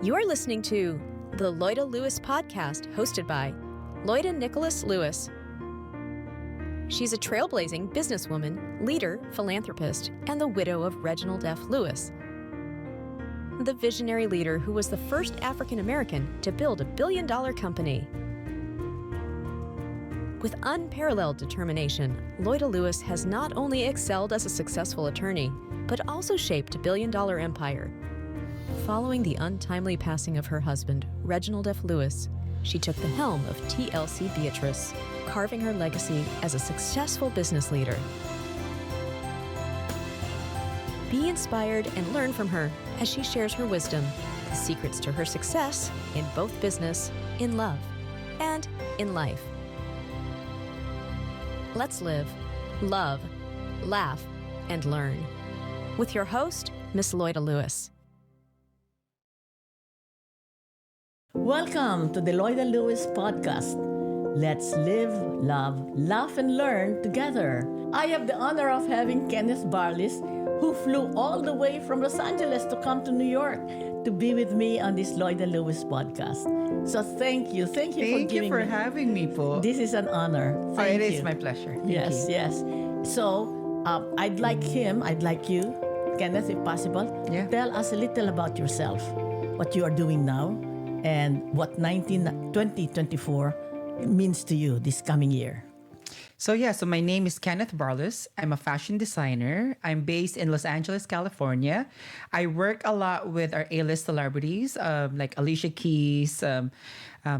You are listening to the Loida Lewis podcast, hosted by Loida Nicolas Lewis. She's a trailblazing businesswoman, leader, philanthropist, and the widow of Reginald F. Lewis, the visionary leader who was the first African American to build a billion-dollar company. With unparalleled determination, Loida Lewis has not only excelled as a successful attorney, but also shaped a billion-dollar empire. Following the untimely passing of her husband, Reginald F. Lewis, she took the helm of TLC Beatrice, carving her legacy as a successful business leader. Be inspired and learn from her as she shares her wisdom, the secrets to her success in both business, in love, and in life. Let's live, love, laugh, and learn. With your host, Miss Loida Lewis. Welcome to the Loida Lewis podcast. Let's live, love, laugh, and learn together. I have the honor of having Kenneth Barlis, who flew all the way from Los Angeles to come to New York to be with me on this Loida Lewis podcast. So thank you for Thank you for having me po. This is an honor. Thank It you. is my pleasure. Thank Yes, you. yes. So I'd like you, Kenneth, if possible, Yeah. tell us a little about yourself, what you are doing now, and what 2024 means to you this coming year. So my name is Kenneth Barlis. I'm a fashion designer. I'm based in Los Angeles, California. I work a lot with our A-list celebrities, like Alicia Keys,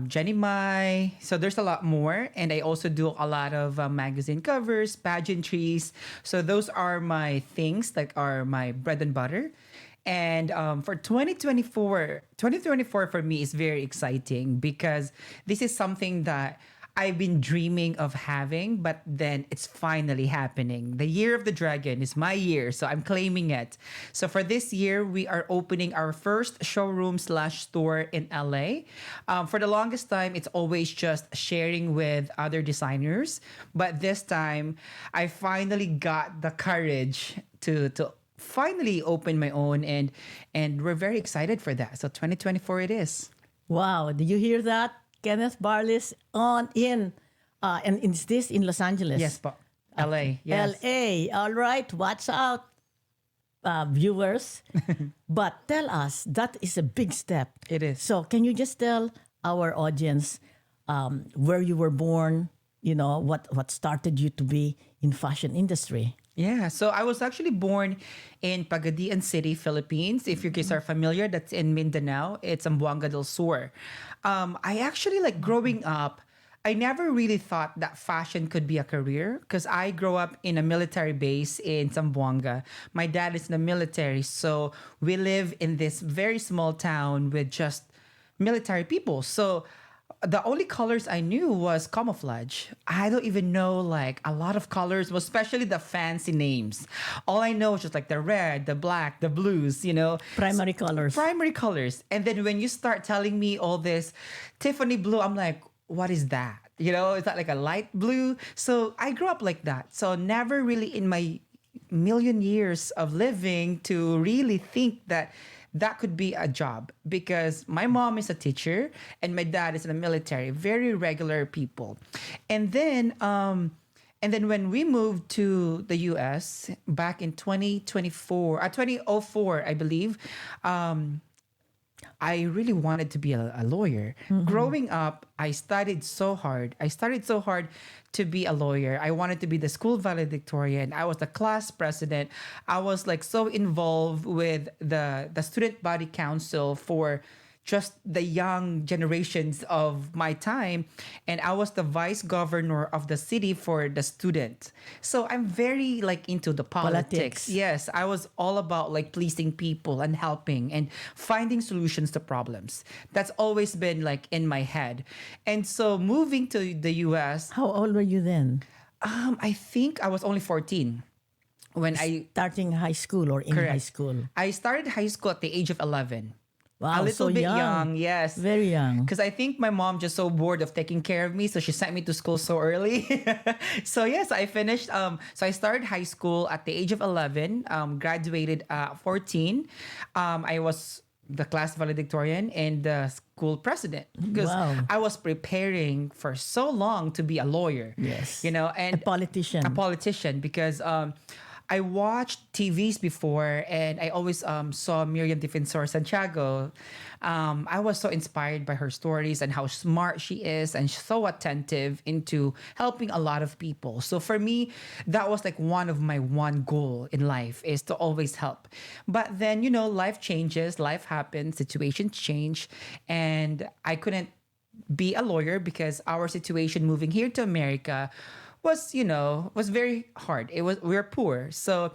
Jenny Mai. So there's a lot more. And I also do a lot of magazine covers, pageantries. So those are my things, like are my bread and butter. And for 2024 for me is very exciting because this is something that I've been dreaming of having, but then it's finally happening. The year of the dragon is my year, so I'm claiming it. So for this year, we are opening our first showroom/store in LA. For the longest time, it's always just sharing with other designers. But this time, I finally got the courage to finally open my own, and we're very excited for that. So 2024 it is. Wow, did you hear that? Kenneth Barlis and is this in Los Angeles? Yes, po. LA. Yes. LA. All right, watch out, viewers. But tell us, that is a big step. It is. So can you just tell our audience where you were born, what started you to be in fashion industry? Yeah, so I was actually born in Pagadian City, Philippines. If you guys are familiar, that's in Mindanao. It's Zamboanga del Sur. I actually, like, growing up, I never really thought that fashion could be a career because I grew up in a military base in Zamboanga. My dad is in the military, so we live in this very small town with just military people. So the only colors I knew was camouflage. I don't even know like a lot of colors, especially the fancy names. All I know is just like the red, the black, the blues, Primary colors. Primary colors. And then when you start telling me all this Tiffany blue, I'm like, what is that? Is that like a light blue? So I grew up like that. So never really in my million years of living to really think that could be a job, because my mom is a teacher and my dad is in the military, very regular people. And then when we moved to the US back in 2004, I believe, I really wanted to be a lawyer. Mm-hmm. Growing up, I studied so hard. To be a lawyer. I wanted to be the school valedictorian. I was the class president. I was like so involved with the student body council for just the young generations of my time. And I was the vice governor of the city for the student. So I'm very like into the politics. Yes, I was all about like pleasing people and helping and finding solutions to problems. That's always been like in my head. And so moving to the US. How old were you then? I think I was only 14. When Starting high school or in Correct. high school? I started high school at the age of 11. Wow, a little so bit young. Yes. Very young. Because I think my mom just so bored of taking care of me, so she sent me to school so early. So yes, I finished. So I started high school at the age of 11. Graduated at 14. I was the class valedictorian and the school president, because Wow. I was preparing for so long to be a lawyer. Yes. You know, A and politician. a politician, because I watched TVs before, and I always saw Miriam Defensor Santiago. I was so inspired by her stories and how smart she is and so attentive into helping a lot of people. So for me, that was like one of my one goal in life, is to always help. But then, you know, life changes, life happens, situations change, and I couldn't be a lawyer because our situation moving here to America was, you know, was very hard. We were poor. So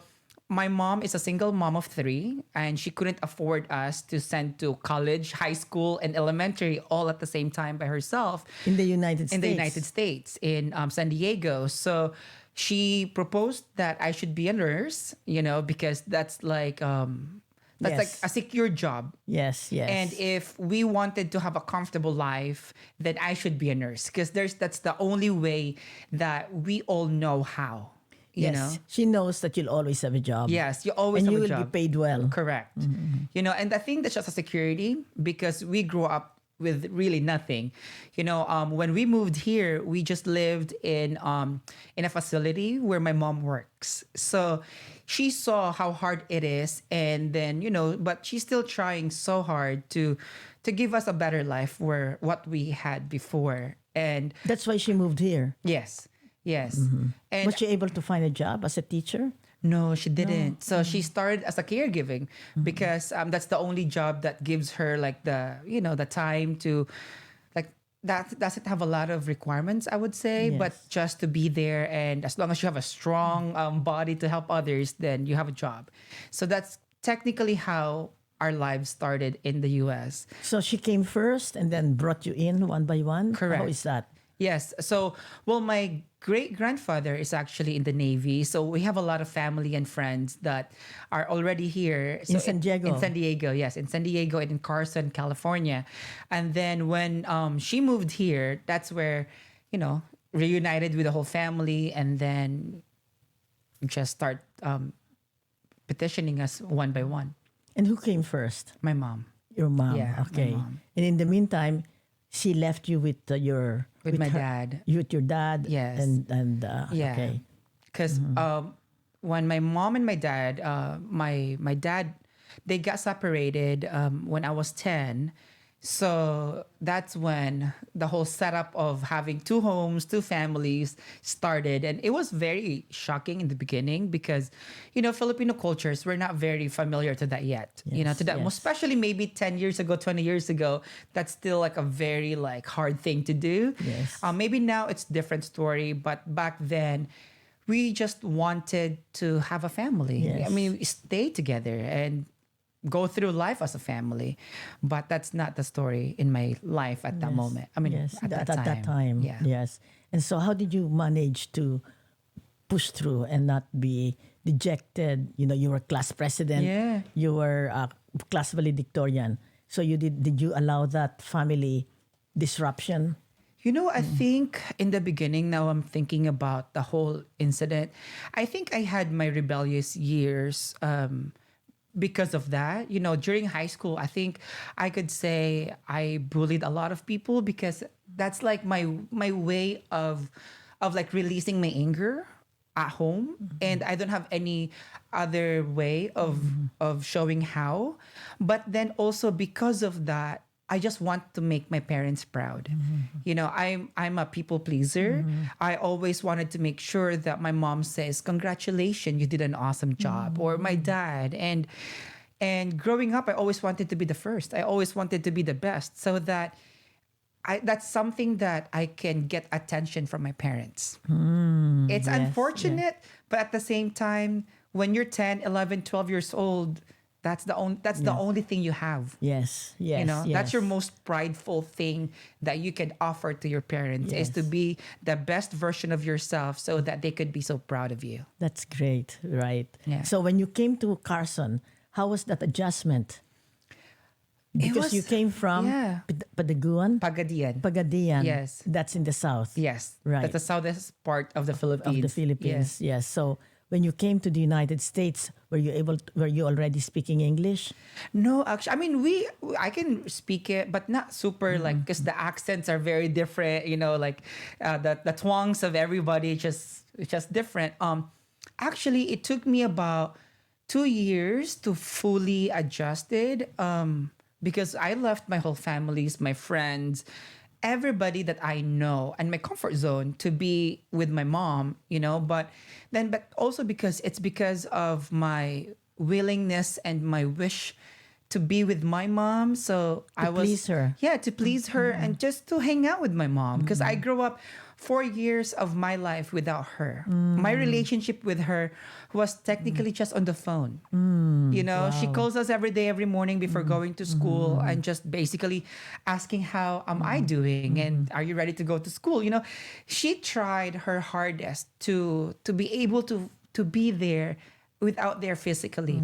my mom is a single mom of three, and she couldn't afford us to send to college, high school, and elementary all at the same time by herself In the United States. in the United States, in San Diego. So she proposed that I should be a nurse, you know, because that's like Yes. like a secure job. Yes, yes. And if we wanted to have a comfortable life, then I should be a nurse, because that's the only way that we all know how. You yes. know? She knows that you'll always have a job. Yes, you always And have you a will job. be paid well. Correct. You know, and I think that's just a security, because we grew up with really nothing. You know, when we moved here, we just lived in a facility where my mom works. So she saw how hard it is, and then, you know, but she's still trying so hard to give us a better life where what we had before. And That's why she moved here. yes, yes. And Was she able to find a job as a teacher? no, she didn't. So she started as a caregiving, because that's the only job that gives her like the, you know, the time to, like, that doesn't have a lot of requirements, I would say, but Yes. just to be there, and as long as you have a strong body to help others, then you have a job. So that's technically how our lives started in the US. So she came first and then brought you in one by one? Correct. How is that? Yes. So, well, my great grandfather is actually in the Navy. So we have a lot of family and friends that are already here. So In San Diego? In San Diego, yes. In San Diego and in Carson, California. And then when she moved here, that's where, you know, reunited with the whole family, and then just start petitioning us one by one. And who came first? My mom. Your mom. Yeah, my Okay. mom. And in the meantime, she left you with your With my her- dad. You with your dad. Yes. And Yeah. okay. Because when my mom and my dad, my dad, they got separated when I was 10. So that's when the whole setup of having two homes, two families started. And it was very shocking in the beginning because, you know, Filipino cultures, we're not very familiar to that yet. You know, Yes, to that, yes. especially maybe 10 years ago, 20 years ago, that's still like a very like hard thing to do. Yes. Maybe now it's different story, but back then, we just wanted to have a family. Yes. I mean, stay together and go through life as a family. But that's not the story in my life at that Yes. moment. I mean, yes. at that time. Yeah. Yes. And so how did you manage to push through and not be dejected? You know, you were class president. Yeah. You were class valedictorian. So did you allow that family disruption? You know, I think in the beginning, now I'm thinking about the whole incident. I think I had my rebellious years because of that. You know, during high school, I think I could say I bullied a lot of people because that's like my way of like releasing my anger at home, and I don't have any other way of showing how. But then also because of that, I just want to make my parents proud. You know, I'm a people pleaser. I always wanted to make sure that my mom says, "Congratulations, you did an awesome job," or my dad. And growing up, I always wanted to be the first. I always wanted to be the best, so that that's something that I can get attention from my parents. It's yes, unfortunate, but at the same time, when you're 10, 11, 12 years old, that's the only thing you have. Yes. Yes. You know, yes. that's your most prideful thing that you can offer to your parents, is to Yes. be the best version of yourself so that they could be so proud of you. That's great, right? Yeah. So when you came to Carson, how was that adjustment? Because was- you came from yeah. Padaguan? Pagadian. Pagadian. Yes. That's in the south. Yes. Right. That's the southest part of the Philippines. Of the Philippines. Yes. So when you came to the United States, were you already speaking English? No, actually, I mean, I can speak it, but not super like, because the accents are very different. Like the twangs of everybody it's just different. Actually, it took me about 2 years to fully adjusted. Because I left my whole families, my friends, everybody that I know, and my comfort zone to be with my mom. But also because of my willingness and my wish to be with my mom. So Please her. yeah, to please her and just to hang out with my mom, because I grew up 4 years of my life without her. My relationship with her was technically just on the phone. She calls us every day, every morning before going to school, and just basically asking how am I doing and are you ready to go to school? She tried her hardest to be able to be there without there physically.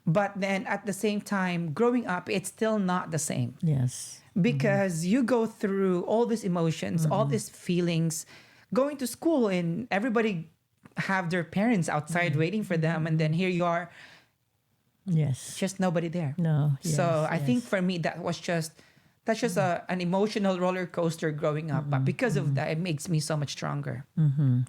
But then at the same time, growing up, it's still not the same. Yes. Because you go through all these emotions, all these feelings, going to school, and everybody have their parents outside waiting for them, and then here you are, Yes. just nobody there. No. So yes, I think yes. for me that's just an emotional roller coaster growing up, but because of that, it makes me so much stronger.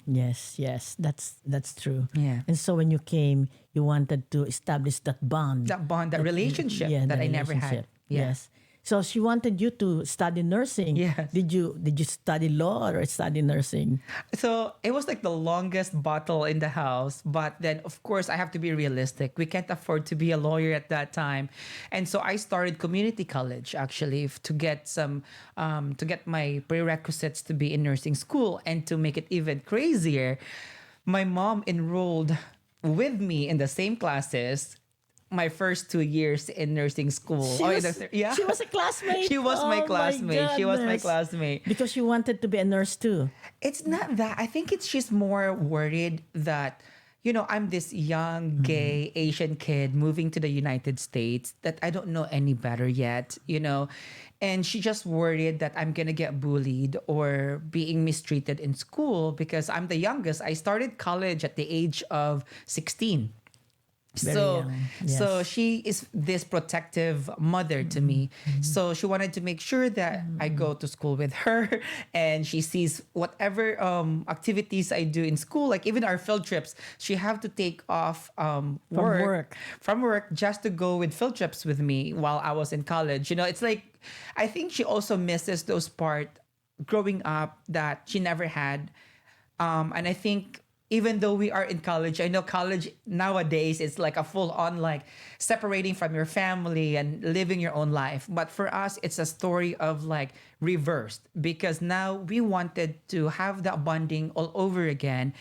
Yes, that's true. Yeah. And so when you came, you wanted to establish that bond. That relationship Yeah, that the I never had. relationship. Yeah. Yes. So she wanted you to study nursing. Yes. Did you study law or study nursing? So it was like the longest battle in the house. But then, of course, I have to be realistic. We can't afford to be a lawyer at that time. And so I started community college, actually, to get to get my prerequisites to be in nursing school. And to make it even crazier, my mom enrolled with me in the same classes my first 2 years in nursing school. Yeah. She was a classmate. She was my Oh, classmate. She was my goodness. classmate. Because she wanted to be a nurse too. It's not that. I think it's she's more worried that, I'm this young, gay, Asian kid moving to the United States that I don't know any better yet, And she just worried that I'm going to get bullied or being mistreated in school because I'm the youngest. I started college at the age of 16. Very young. So Yes. she is this protective mother to me. So she wanted to make sure that I go to school with her, and she sees whatever activities I do in school, like even our field trips. She have to take off from work just to go with field trips with me while I was in college. It's like I think she also misses those part growing up that she never had. And I think even though we are in college, I know college nowadays is like a full on like separating from your family and living your own life. But for us, it's a story of like reversed, because now we wanted to have that bonding all over again.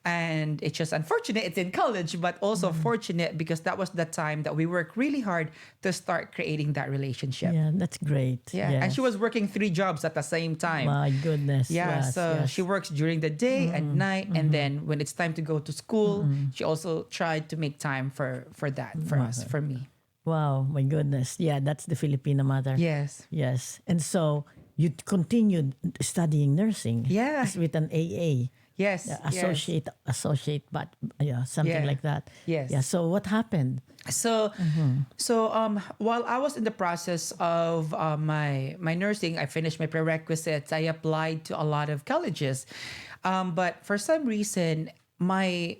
And it's just unfortunate it's in college, but also fortunate because that was the time that we worked really hard to start creating that relationship. Yeah, that's great. Yeah. Yes. And she was working 3 jobs at the same time. My goodness. Yeah, Yes, so yes. she works during the day and night, and then when it's time to go to school, she also tried to make time for that for us, for me. Wow, my goodness. Yeah, that's the Filipino mother. Yes. Yes. And so you continued studying nursing. Yeah. With an AA. Yes. Associate, but yeah, something Yeah. like that. Yes. Yeah. So what happened? So, while I was in the process of my nursing, I finished my prerequisites. I applied to a lot of colleges, but for some reason, my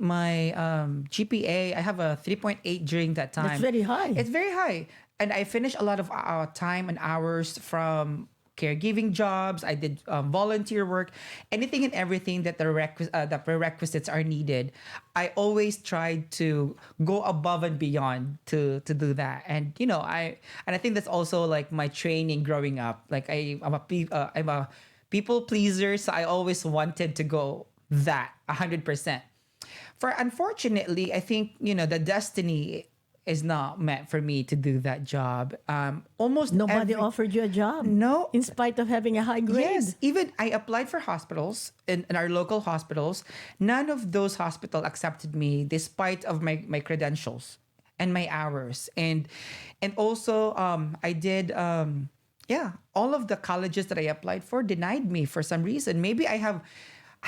GPA, I have a 3.8 during that time. That's very high. It's very high, and I finished a lot of time and hours from caregiving jobs. I did volunteer work, anything and everything that the prerequisites are needed. I always tried to go above and beyond to do that. And I think that's also like my training growing up. Like I'm a people pleaser, so I always wanted to go that 100%. Unfortunately, I think the destiny is not meant for me to do that job. Almost Nobody offered you a job. No. In spite of having a high grade. Yes, even I applied for hospitals in our local hospitals. None of those hospitals accepted me despite of my credentials and my hours. And also I did all of the colleges that I applied for denied me for some reason. Maybe I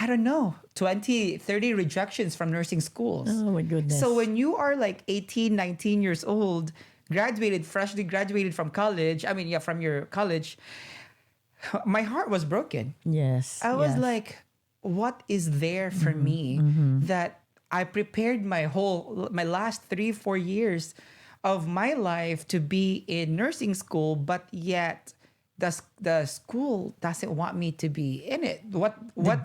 I don't know, 20, 30 rejections from nursing schools. Oh my goodness. So when you are like 18, 19 years old, freshly graduated from college, I mean, yeah, from your college, my heart was broken. Yes. I was yes. like, what is there for me that I prepared my last 3, 4 years of my life to be in nursing school, but yet the school doesn't want me to be in it. What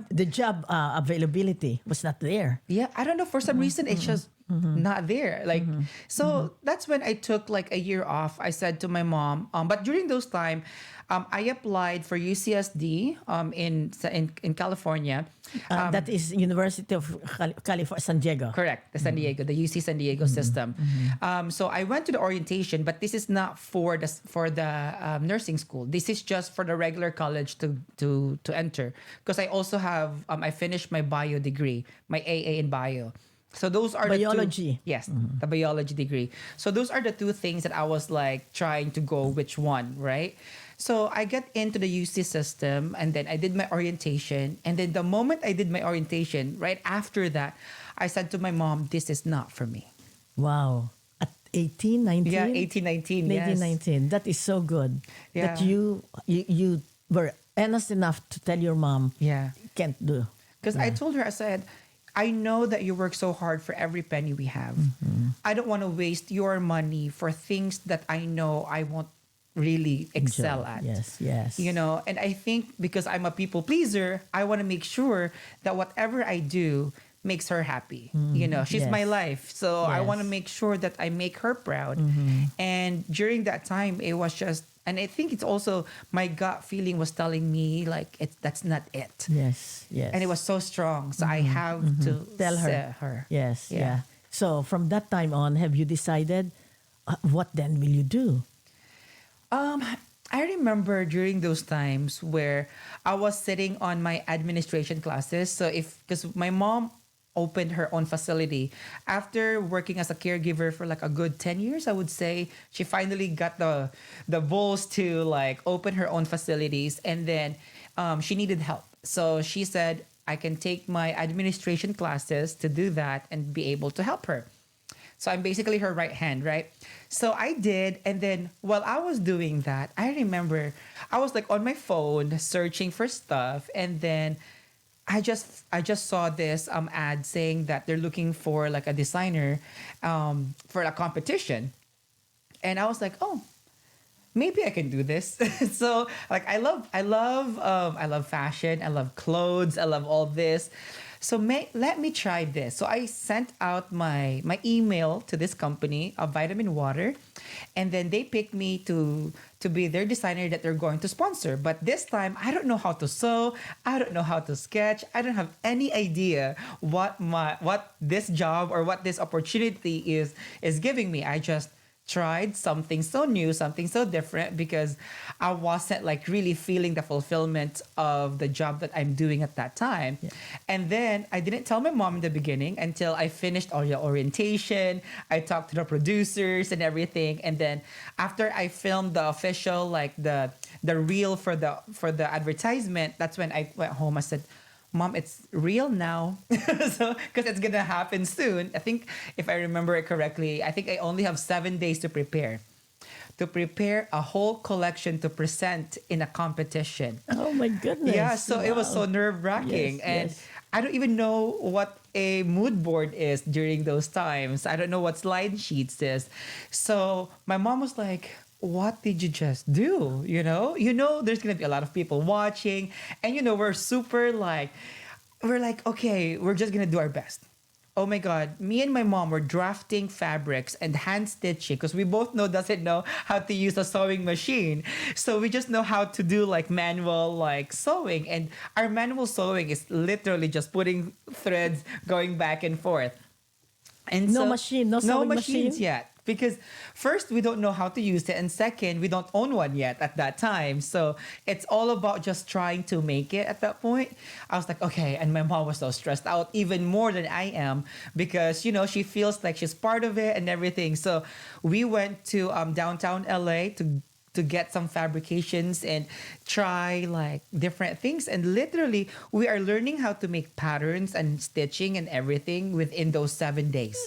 the job availability was not there. Yeah, I don't know. For some reason, it's just not there. Like, so that's when I took like a year off. I said to my mom, but during those time, I applied for UCSD in California. That is University of California, San Diego. Correct, the San Diego, the UC San Diego system. So I went to the orientation, but this is not for the nursing school. This is just for the regular college to enter. Because I also have I finished my bio degree, my AA in bio. So those are biology. The biology degree. So those are the two things that I was like trying to go which one, right? So I get into the UC system and then I did my orientation. And then the moment I did my orientation, right after that, I said to my mom, this is not for me. Wow. At 18, 19? Yeah, 18, 19, yes. 19. That is so good. Yeah. That you were honest enough to tell your mom, Yeah. can't do. Because I told her, I said, I know that you work so hard for every penny we have. I don't want to waste your money for things that I know I won't really excel at. Yes, yes. You know, and I think because I'm a people pleaser, I want to make sure that whatever I do makes her happy. You know, she's yes. my life. So I Yes. want to make sure that I make her proud. And during that time, it was just, and I think it's also my gut feeling was telling me like that's not it. Yes, yes. And it was so strong. So I have to Tell her. say her. Yes, Yeah. yeah. So from that time on, have you decided what then will you do? I remember during those times where I was sitting on my administration classes. So because my mom opened her own facility after working as a caregiver for like a good 10 years, I would say, she finally got the balls to like open her own facilities. And then she needed help. So she said, I can take my administration classes to do that and be able to help her. So I'm basically her right hand, right? So I did. And then while I was doing that, I remember I was like on my phone searching for stuff. And then I just saw this ad saying that they're looking for like a designer for a competition. And I was like, oh, maybe I can do this. So like I love fashion. I love clothes. I love all this. So let me try this. So I sent out my email to this company of Vitamin Water, and then they picked me to be their designer that they're going to sponsor. But this time, I don't know how to sew. I don't know how to sketch. I don't have any idea what this job or what this opportunity is giving me. I just tried something so new, something so different, because I wasn't like really feeling the fulfillment of the job that I'm doing at that time. Yeah. And then I didn't tell my mom in the beginning until I finished all the orientation. I talked to the producers and everything. And then after I filmed the official, like the reel for the advertisement, that's when I went home. I said, Mom, it's real now. So, because it's going to happen soon. I think if I remember it correctly, I think I only have 7 days to prepare a whole collection to present in a competition. Oh my goodness. Yeah, so wow. It was so nerve-wracking. Yes, and yes. I don't even know what a mood board is during those times. I don't know what slide sheets is. So my mom was like, what did you just do? You know, there's going to be a lot of people watching, and we're super like, okay, we're just going to do our best. Oh my God, me and my mom were drafting fabrics and hand stitching because we both doesn't know how to use a sewing machine. So we just know how to do like manual like sewing. And our manual sewing is literally just putting threads going back and forth. And no sewing machines machine? Yet. Because first, we don't know how to use it. And second, we don't own one yet at that time. So it's all about just trying to make it at that point. I was like, okay. And my mom was so stressed out, even more than I am, because, she feels like she's part of it and everything. So we went to downtown LA to get some fabrications and try like different things. And literally, we are learning how to make patterns and stitching and everything within those 7 days.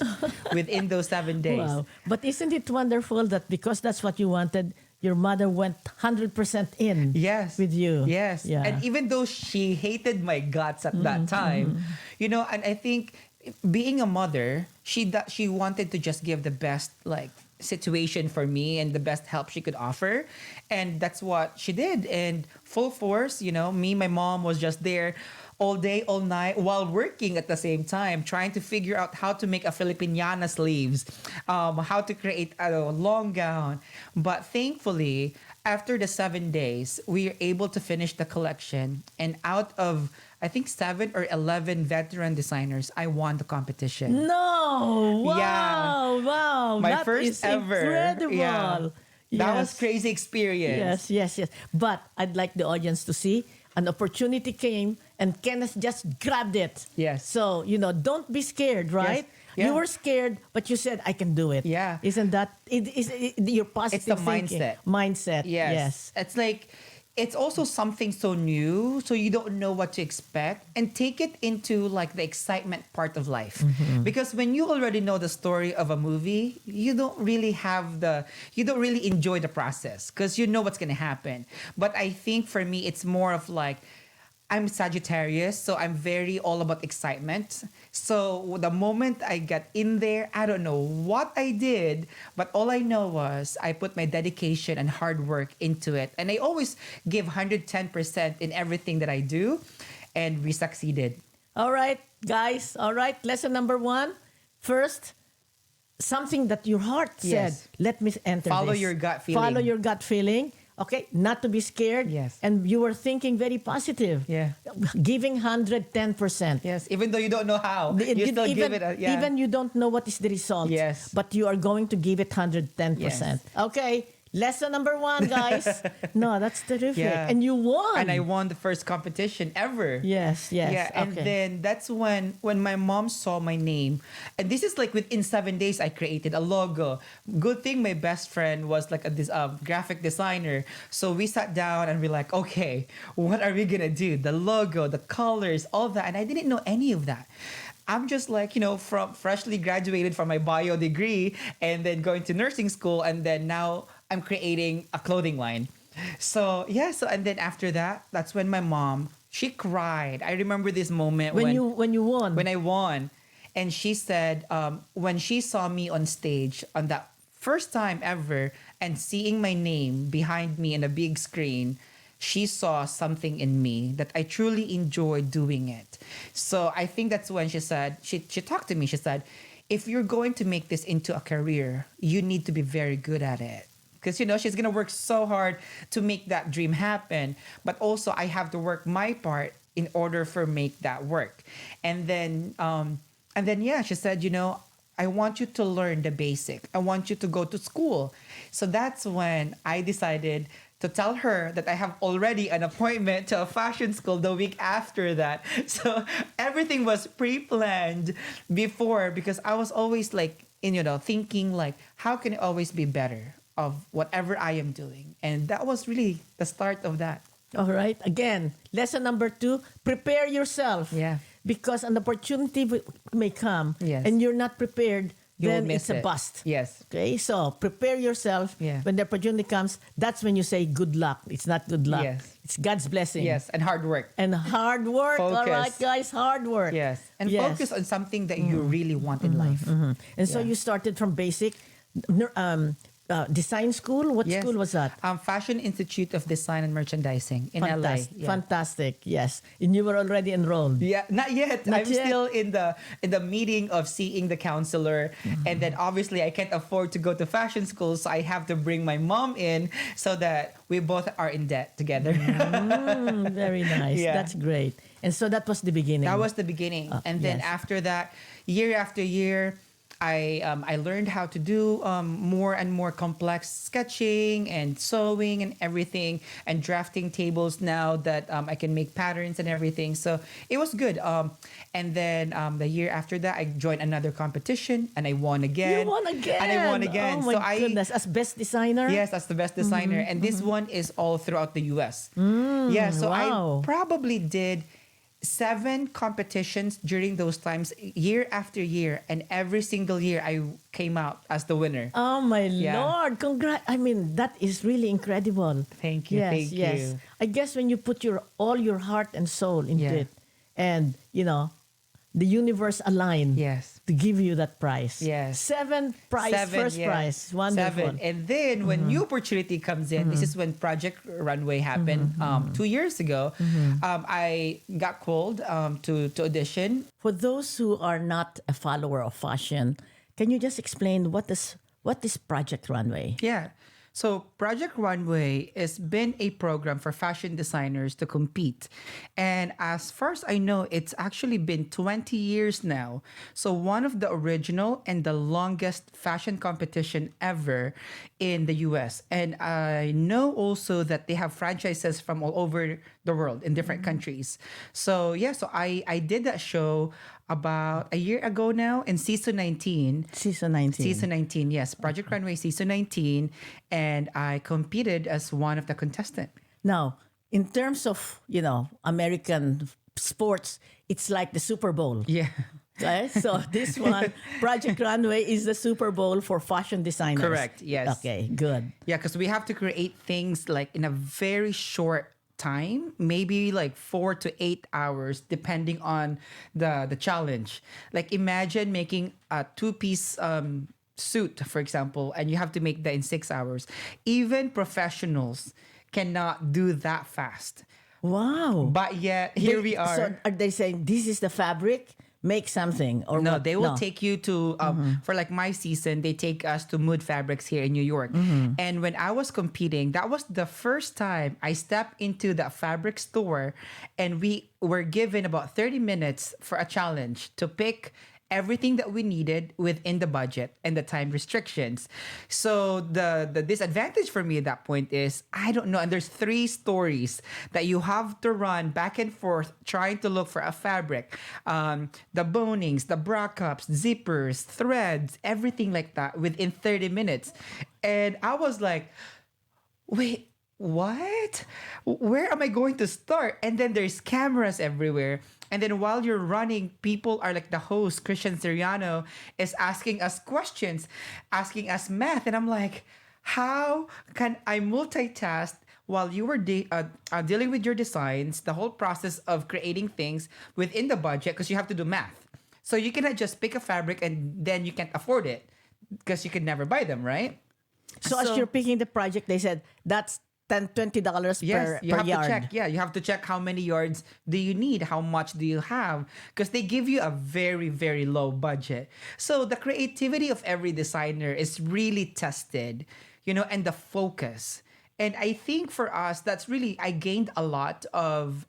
Within those 7 days. Wow. But isn't it wonderful that because that's what you wanted, your mother went 100% in Yes. with you? Yes. Yeah. And even though she hated my guts at that time, you know, and I think being a mother, she wanted to just give the best like situation for me and the best help she could offer. And that's what she did. And full force, you know, my mom was just there all day, all night while working at the same time, trying to figure out how to make a Filipiniana sleeves, how to create a long gown. But thankfully, after the 7 days, we were able to finish the collection. And out of, I think, 7 or 11 veteran designers, I won the competition. No! Wow! Yeah. Wow! My That first is ever. incredible. Yeah. That was Yes. crazy experience. Yes. But I'd like the audience to see an opportunity came and Kenneth just grabbed it. Yes. So, don't be scared, right? Yeah. You were scared, but you said, I can do it. Yeah. Isn't that your positive It's the thinking? mindset. Mindset. Yes. It's like, it's also something so new, so you don't know what to expect, and take it into like the excitement part of life. Because when you already know the story of a movie, you don't really enjoy the process because you know what's going to happen. But I think for me, it's more of like, I'm Sagittarius, so I'm very all about excitement. So the moment I got in there, I don't know what I did, but all I know was I put my dedication and hard work into it. And I always give 110% in everything that I do, and we succeeded. All right, guys. All right. Lesson number 1. First, something that your heart said. Yes. Let me enter Follow this. your gut feeling. Follow your gut feeling. Okay, not to be scared. Yes. And you were thinking very positive. Yeah. Giving 110%. Yes, even though you don't know how, you still give it a, yeah. Even you don't know what is the result. Yes. But you are going to give it 110%. Yes. Okay, lesson number 1, guys. No, that's terrific. Yeah. And you won. And I won the first competition ever. Yes. Yeah, and Okay. then that's when my mom saw my name, and this is like within 7 days I created a logo. Good thing my best friend was like this graphic designer, so we sat down and we're like, okay, what are we gonna do? The logo, the colors, all that, and I didn't know any of that. I'm just like, from freshly graduated from my bio degree and then going to nursing school, and then now I'm creating a clothing line. So and then after that, that's when my mom, she cried. I remember this moment when you won. when I won. And she said, when she saw me on stage on that first time ever and seeing my name behind me in a big screen, she saw something in me that I truly enjoyed doing it. So I think that's when she said, she talked to me. She said, if you're going to make this into a career, you need to be very good at it. Because, she's going to work so hard to make that dream happen. But also, I have to work my part in order for make that work. And then, she said, I want you to learn the basic. I want you to go to school. So that's when I decided to tell her that I have already an appointment to a fashion school the week after that. So everything was pre-planned before, because I was always like, thinking like, how can I always be better of whatever I am doing? And that was really the start of that. All right. Again, lesson number 2, prepare yourself. Yeah. Because an opportunity may come, Yes. and you're not prepared, You will then miss it's a it. bust. Yes. Okay, so prepare yourself. Yeah. When the opportunity comes, that's when you say good luck. It's not good luck. Yes. It's God's blessing. Yes, and hard work. And hard work. All Focus. right, guys, hard work. Yes. And Yes. focus on something that you really want in life. And so Yeah. you started from basic design school. What Yes. school was that? Fashion Institute of Design and Merchandising in LA. Yeah. Fantastic. Yes. And you were already enrolled. Yeah, not yet. Not I'm yet. still in the meeting of seeing the counselor, and then obviously I can't afford to go to fashion school, so I have to bring my mom in so that we both are in debt together. Very nice. Yeah. That's great. And so that was the beginning. That was the beginning, and then yes. after that, year after year, I learned how to do more and more complex sketching and sewing and everything, and drafting tables now that I can make patterns and everything. So it was good. And then the year after that, I joined another competition and I won again. You won again. And I won again. Oh my goodness! As best designer. Yes, that's the best designer. And this one is all throughout the US. Yeah, so wow. I probably did 7 competitions during those times, year after year, and every single year I came out as the winner. Oh my Yeah. Lord! I mean, that is really incredible. Thank you, Yes, thank yes. you. I guess when you put all your heart and soul into Yeah. it, and the universe aligned Yes. to give you that prize. Yes. 7 prize, 7, first yeah. prize, wonderful. 7. And then when new opportunity comes in, this is when Project Runway happened 2 years ago. I got called to audition. For those who are not a follower of fashion, can you just explain what is Project Runway? Yeah. So Project Runway has been a program for fashion designers to compete. And as far as I know, it's actually been 20 years now. So one of the original and the longest fashion competition ever in the US. And I know also that they have franchises from all over the world in different countries. So yeah, so I did that show about a year ago now in season 19. Season 19. Season 19, yes. Project Runway season 19. And I competed as one of the contestants. Now, in terms of, American sports, it's like the Super Bowl. Yeah. Right? So this one, Project Runway, is the Super Bowl for fashion designers. Correct, yes. Okay, good. Yeah, because we have to create things like in a very short time, maybe like 4 to 8 hours, depending on the challenge. Like imagine making a 2-piece suit, for example, and you have to make that in 6 hours. Even professionals cannot do that fast. Wow. But yet here we are. So are they saying this is the fabric? Make something or No, what? they will take you to for like my season, they take us to Mood Fabrics here in New York. And when I was competing, that was the first time I stepped into the fabric store, and we were given about 30 minutes for a challenge to pick everything that we needed within the budget and the time restrictions. So the disadvantage for me at that point is I don't know, and there's 3 stories that you have to run back and forth trying to look for a fabric, the bonings, the bra cups, zippers, threads, everything like that within 30 minutes. And I was like, wait, what? Where am I going to start? And then there's cameras everywhere. And then while you're running, people are like the host, Christian Siriano, is asking us questions, asking us math. And I'm like, how can I multitask while you were dealing with your designs, the whole process of creating things within the budget, because you have to do math. So you cannot just pick a fabric and then you can't afford it because you can never buy them, right? So as you're picking the project, they said that's $20 Yes, you per have yard. to check. Yeah, you have to check how many yards do you need, how much do you have, because they give you a very, very low budget. So the creativity of every designer is really tested, and the focus. And I think for us, that's really, I gained a lot of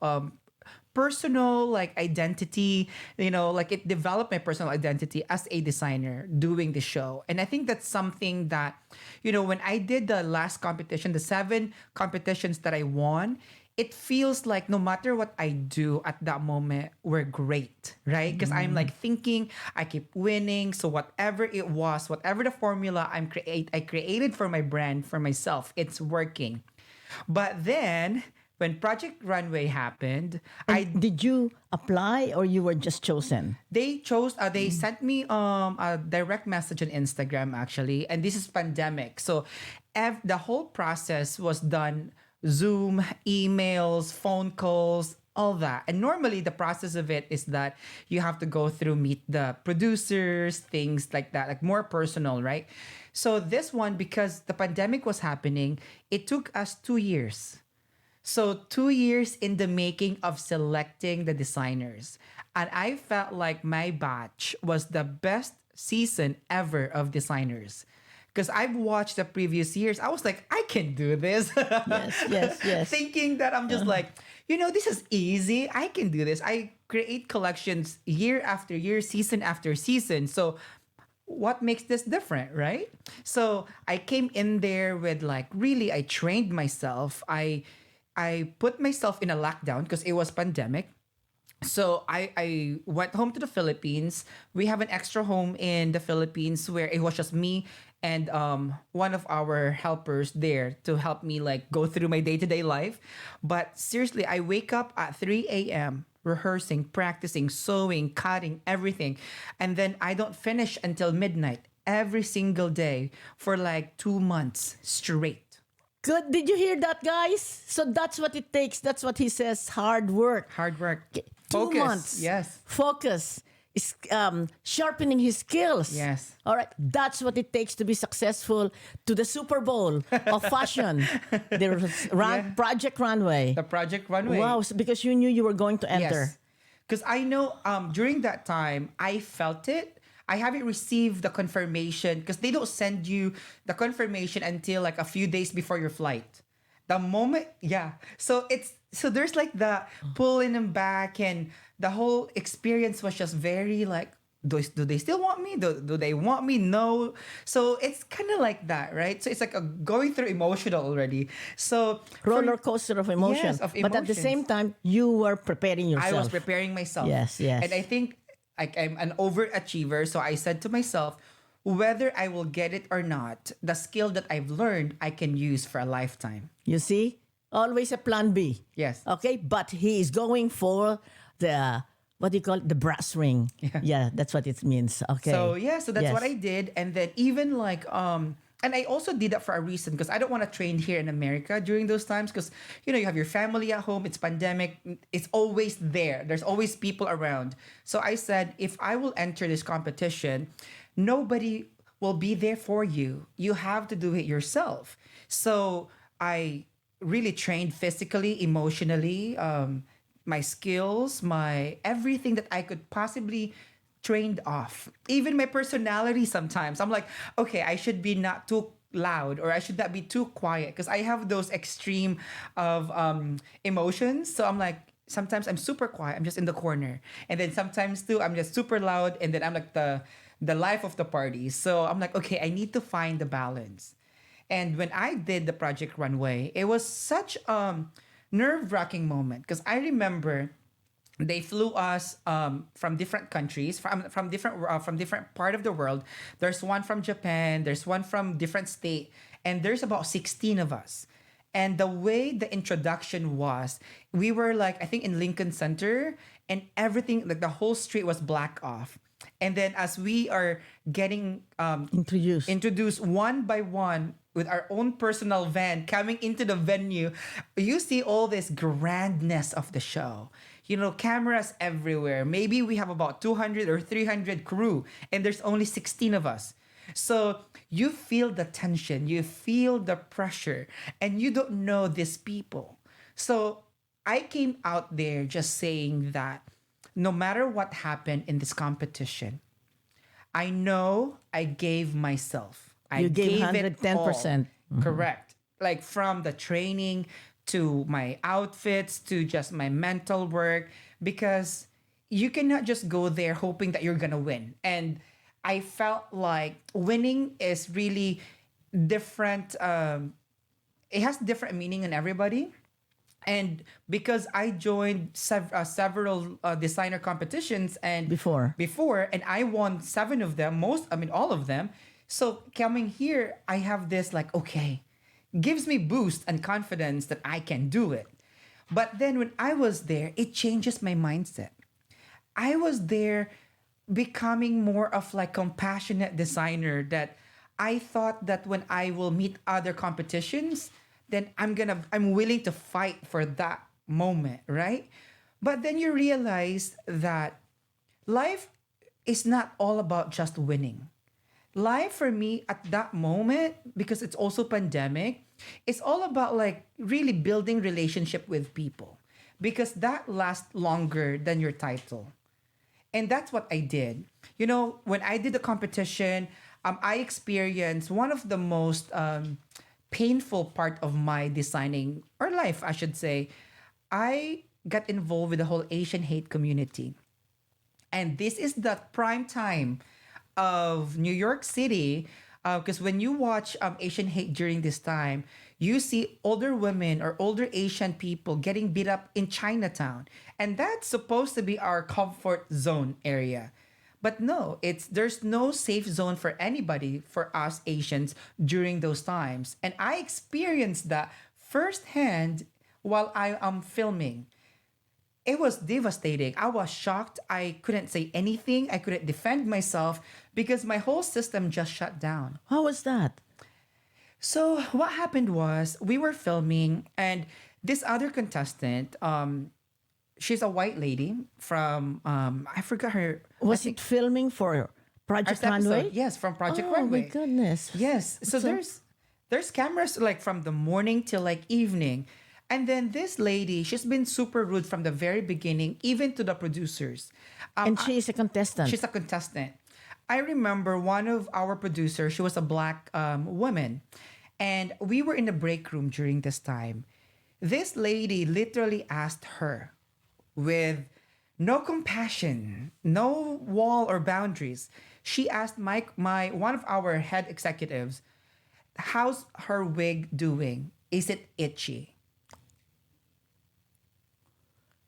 personal identity, like it developed my personal identity as a designer doing the show. And I think that's something that, when I did the last competition, the 7 competitions that I won, it feels like no matter what I do at that moment, we're great, right? Because I'm thinking, I keep winning. So whatever it was, whatever the formula I created for my brand, for myself, it's working. But then when Project Runway happened, Did you apply or you were just chosen? they sent me a direct message on Instagram actually, and this is pandemic. So the whole process was done Zoom, emails, phone calls, all that. And normally the process of it is that you have to go through, meet the producers, things like that, like more personal, right? So this one, because the pandemic was happening, it took us 2 years. So 2 years in the making of selecting the designers. And I felt like my batch was the best season ever of designers. Because I've watched the previous years, I was like, I can do this. Yes. Thinking that I'm just like, this is easy. I can do this. I create collections year after year, season after season. So what makes this different, right? So I came in there with like really I trained myself. I put myself in a lockdown because it was pandemic. So I went home to the Philippines. We have an extra home in the Philippines where it was just me and one of our helpers there to help me like go through my day-to-day life. But seriously, I wake up at 3 a.m. rehearsing, practicing, sewing, cutting, everything. And then I don't finish until midnight every single day for like 2 months straight. Good. Did you hear that, guys? So that's what it takes. That's what he says. Hard work. Hard work. Okay, Focus. 2 months. Yes. Focus. Is sharpening his skills. Yes. All right. That's what it takes to be successful to the Super Bowl of fashion. Project Runway. The Project Runway. Wow. So because you knew you were going to enter. Yes. Because I know during that time, I felt it. I haven't received the confirmation because they don't send you the confirmation until like a few days before your flight. The moment, yeah. So there's like the pulling them back, and the whole experience was just very like, do they still want me? Do they want me? No. So it's kind of like that, right? So it's like going through emotional already. So Roller coaster of emotion. Yes, of But at the emotions. same time, you were preparing yourself. I was preparing myself. Yes, yes. And I think I'm an overachiever. So I said to myself, whether I will get it or not, the skill that I've learned, I can use for a lifetime. You see? Always a plan B. Yes. Okay? But he is going for the, what do you call it? The brass ring. Yeah, that's what it means. Okay. So yeah, so that's Yes. what I did. And then even like and I also did that for a reason because I don't want to train here in America during those times because you have your family at home, it's pandemic, it's always there. There's always people around. So I said if I will enter this competition, nobody will be there for you. You have to do it yourself. So I really trained physically, emotionally, my skills, my everything that I could possibly trained off. Even my personality sometimes. I'm like, okay, I should be not too loud or I should not be too quiet because I have those extreme of emotions. So I'm like, sometimes I'm super quiet. I'm just in the corner. And then sometimes too, I'm just super loud and then I'm like the life of the party. So I'm like, okay, I need to find the balance. And when I did the Project Runway, it was such a nerve-wracking moment because I remember they flew us from different countries, from different part of the world. There's one from Japan, there's one from different state, and there's about 16 of us. And the way the introduction was, we were like I think in Lincoln Center, and everything like the whole street was black off. And then as we are getting introduced one by one with our own personal van coming into the venue, you see all this grandness of the show. Cameras everywhere. Maybe we have about 200 or 300 crew, and there's only 16 of us. So you feel the tension, you feel the pressure, and you don't know these people. So I came out there just saying that no matter what happened in this competition, I know I gave myself. You gave it 110%. all. Mm-hmm. Correct. Like from the training to my outfits to just my mental work, because you cannot just go there hoping that you're gonna win. And I felt like winning is really different. It has different meaning in everybody. And because I joined several designer competitions and Before, and I won 7 of them, all of them. So coming here, I have this like, okay, gives me boost and confidence that I can do it. But then when I was there, it changes my mindset. I was there becoming more of like compassionate designer that I thought that when I will meet other competitions, then I'm willing to fight for that moment, right? But then you realize that life is not all about just winning. Life for me at that moment, because it's also pandemic, it's all about like really building relationship with people because that lasts longer than your title. And that's what I did. When I did the competition, I experienced one of the most painful part of my designing or life, I should say. I got involved with the whole Asian hate community. And this is the prime time of New York City, because when you watch Asian hate during this time, you see older women or older Asian people getting beat up in Chinatown, and that's supposed to be our comfort zone area. But no, there's no safe zone for anybody for us Asians during those times. And I experienced that firsthand while I am filming. It was devastating. I was shocked. I couldn't say anything. I couldn't defend myself because my whole system just shut down. How was that? So what happened was we were filming and this other contestant, she's a white lady from I forgot her. Was it filming for Project Our Runway? episode, yes, from Project Oh Runway. my goodness. Yes. So, there's cameras like from the morning till like evening. And then this lady, she's been super rude from the very beginning, even to the producers. And she is a contestant. She's a contestant. I remember one of our producers, she was a black woman. And we were in the break room during this time. This lady literally asked her with no compassion, no wall or boundaries. She asked my one of our head executives, how's her wig doing? Is it itchy?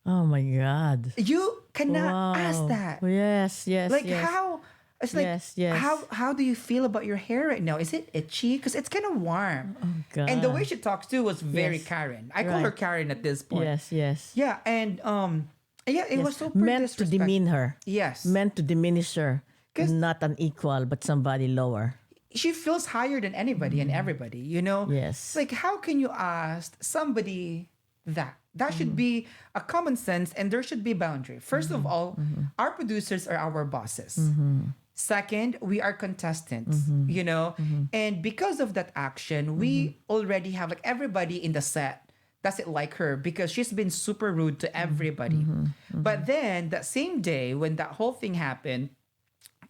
Oh my God. You cannot Wow. ask that. Yes, yes, Like yes. how it's like Yes, yes. how do you feel about your hair right now? Is it itchy? Because it's kind of warm. Oh God. And the way she talks too was very Yes. Karen. I call her Right. Karen at this point. Yes, yes. Yeah, and yeah, it Yes. was super Meant to demean her. Yes. Meant to diminish her. 'Cause- Not an equal, but somebody lower. She feels higher than anybody and everybody, you know? Yes. It's like how can you ask somebody that? That should be a common sense and there should be boundary. First of all, our producers are our bosses. Second, we are contestants, you know? And because of that action, we already have like everybody in the set doesn't like her because she's been super rude to everybody. But then that same day when that whole thing happened,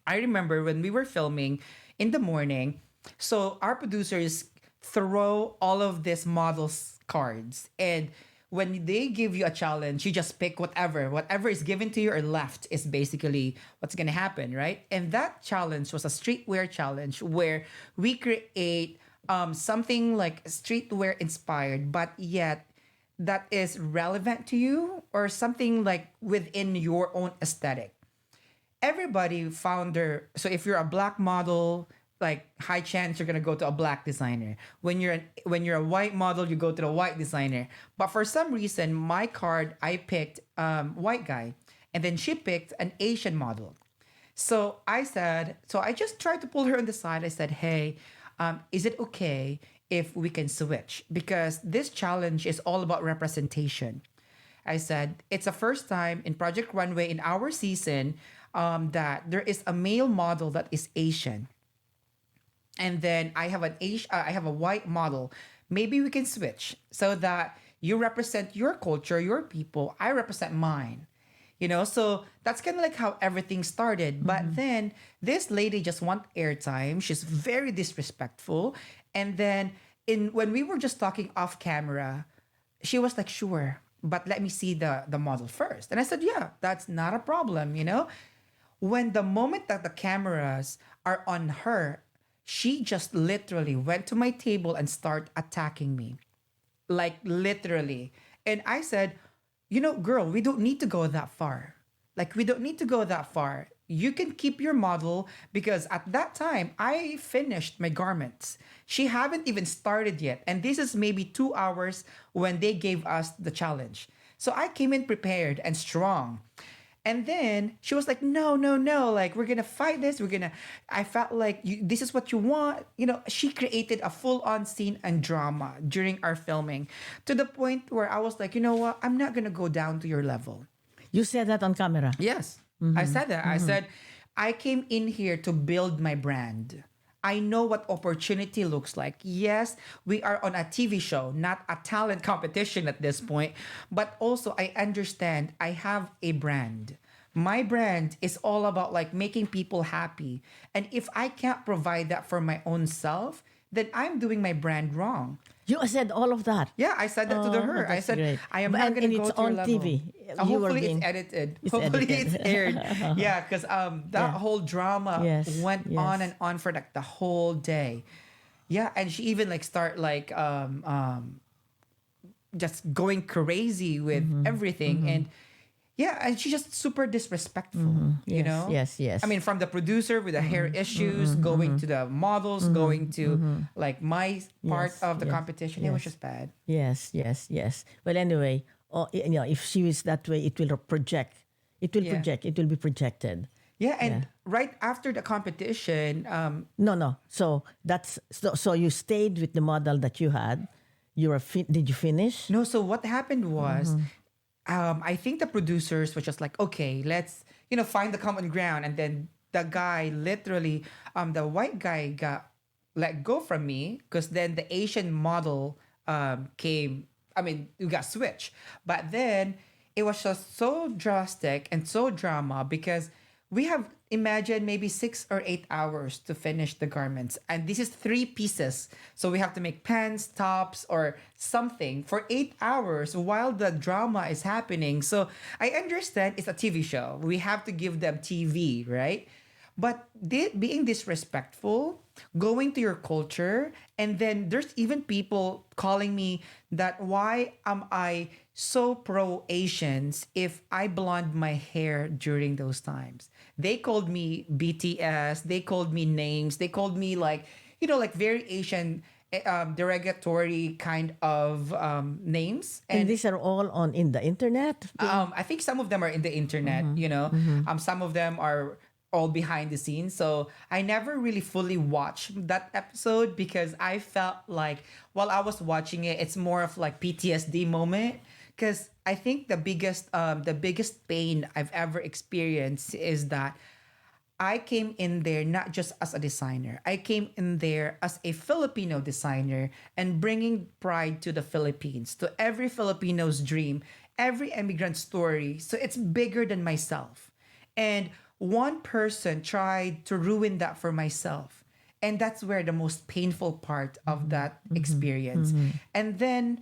I remember when we were filming in the morning, so our producers throw all of these models cards and when they give you a challenge, you just pick whatever is given to you or left is basically what's going to happen, right? And that challenge was a streetwear challenge where we create something like streetwear inspired, but yet that is relevant to you or something like within your own aesthetic. Everybody found their, so if you're a black model, like high chance you're gonna go to a black designer. When you're a white model, you go to the white designer. But for some reason, my card I picked white guy, and then she picked an Asian model. So I just tried to pull her on the side. I said, hey, is it okay if we can switch? Because this challenge is all about representation. I said, it's the first time in Project Runway in our season that there is a male model that is Asian. And then I have I have a white model. Maybe we can switch so that you represent your culture, your people. I represent mine. You know, so that's kind of like how everything started. But then this lady just want airtime. She's very disrespectful. And then when we were just talking off camera, she was like, sure, but let me see the model first. And I said, yeah, that's not a problem, you know? When the moment that the cameras are on her, she just literally went to my table and started attacking me. Like literally. And I said, you know, girl, we don't need to go that far. Like, we don't need to go that far. You can keep your model because at that time, I finished my garments. She haven't even started yet. And this is maybe 2 hours when they gave us the challenge. So I came in prepared and strong. And then she was like, no, no, no. Like, we're going to fight this. I felt like this is what you want. You know, she created a full-on scene and drama during our filming to the point where I was like, you know what? I'm not going to go down to your level. You said that on camera. Yes, I said that. I said, I came in here to build my brand. I know what opportunity looks like. Yes, we are on a TV show, not a talent competition at this point. But also, I understand I have a brand. My brand is all about like making people happy. And if I can't provide that for my own self, then I'm doing my brand wrong. You said all of that. Yeah, I said that to her. I That's said, great. I am But- not going and to go it's to your on level. TV. Hopefully it's edited. It's Hopefully edited. it's aired. Yeah, because that whole drama Yes, went yes. on and on for like the whole day. Yeah, and she even like start like just going crazy with everything, and yeah, and she's just super disrespectful. You Yes, know. yes, yes. I mean, from the producer with the hair issues, going to the models, going to like my part Yes, of the yes, competition, it was yes. just bad. Yes, yes, yes. Well, anyway, if she is that way, it will project. It will Yeah. project. It will be projected. Yeah, and right after the competition, No. So so you stayed with the model that you had. You were did you finish? no, so what happened was, I think the producers were just like, okay, let's, find the common ground. And then the guy literally, the white guy got let go from me because then the Asian model came, I mean, we got switched. But then it was just so drastic and so drama because we have imagine maybe 6 or 8 hours to finish the garments, and this is 3 pieces, so we have to make pants, tops, or something for 8 hours while the drama is happening. So I understand it's a TV show, we have to give them TV, right? But being disrespectful, going to your culture, and then there's even people calling me that why am I so pro Asians if I blonde my hair during those times? They called me BTS, they called me names, they called me like, like very Asian derogatory kind of names. And these are all in the internet. I think some of them are in the internet, some of them are all behind the scenes. So I never really fully watched that episode because I felt like while I was watching it, it's more of like PTSD moment. Because I think the biggest pain I've ever experienced is that I came in there not just as a designer. I came in there as a Filipino designer and bringing pride to the Philippines, to every Filipino's dream, every immigrant story. So it's bigger than myself. And one person tried to ruin that for myself. And that's where the most painful part of that experience. And then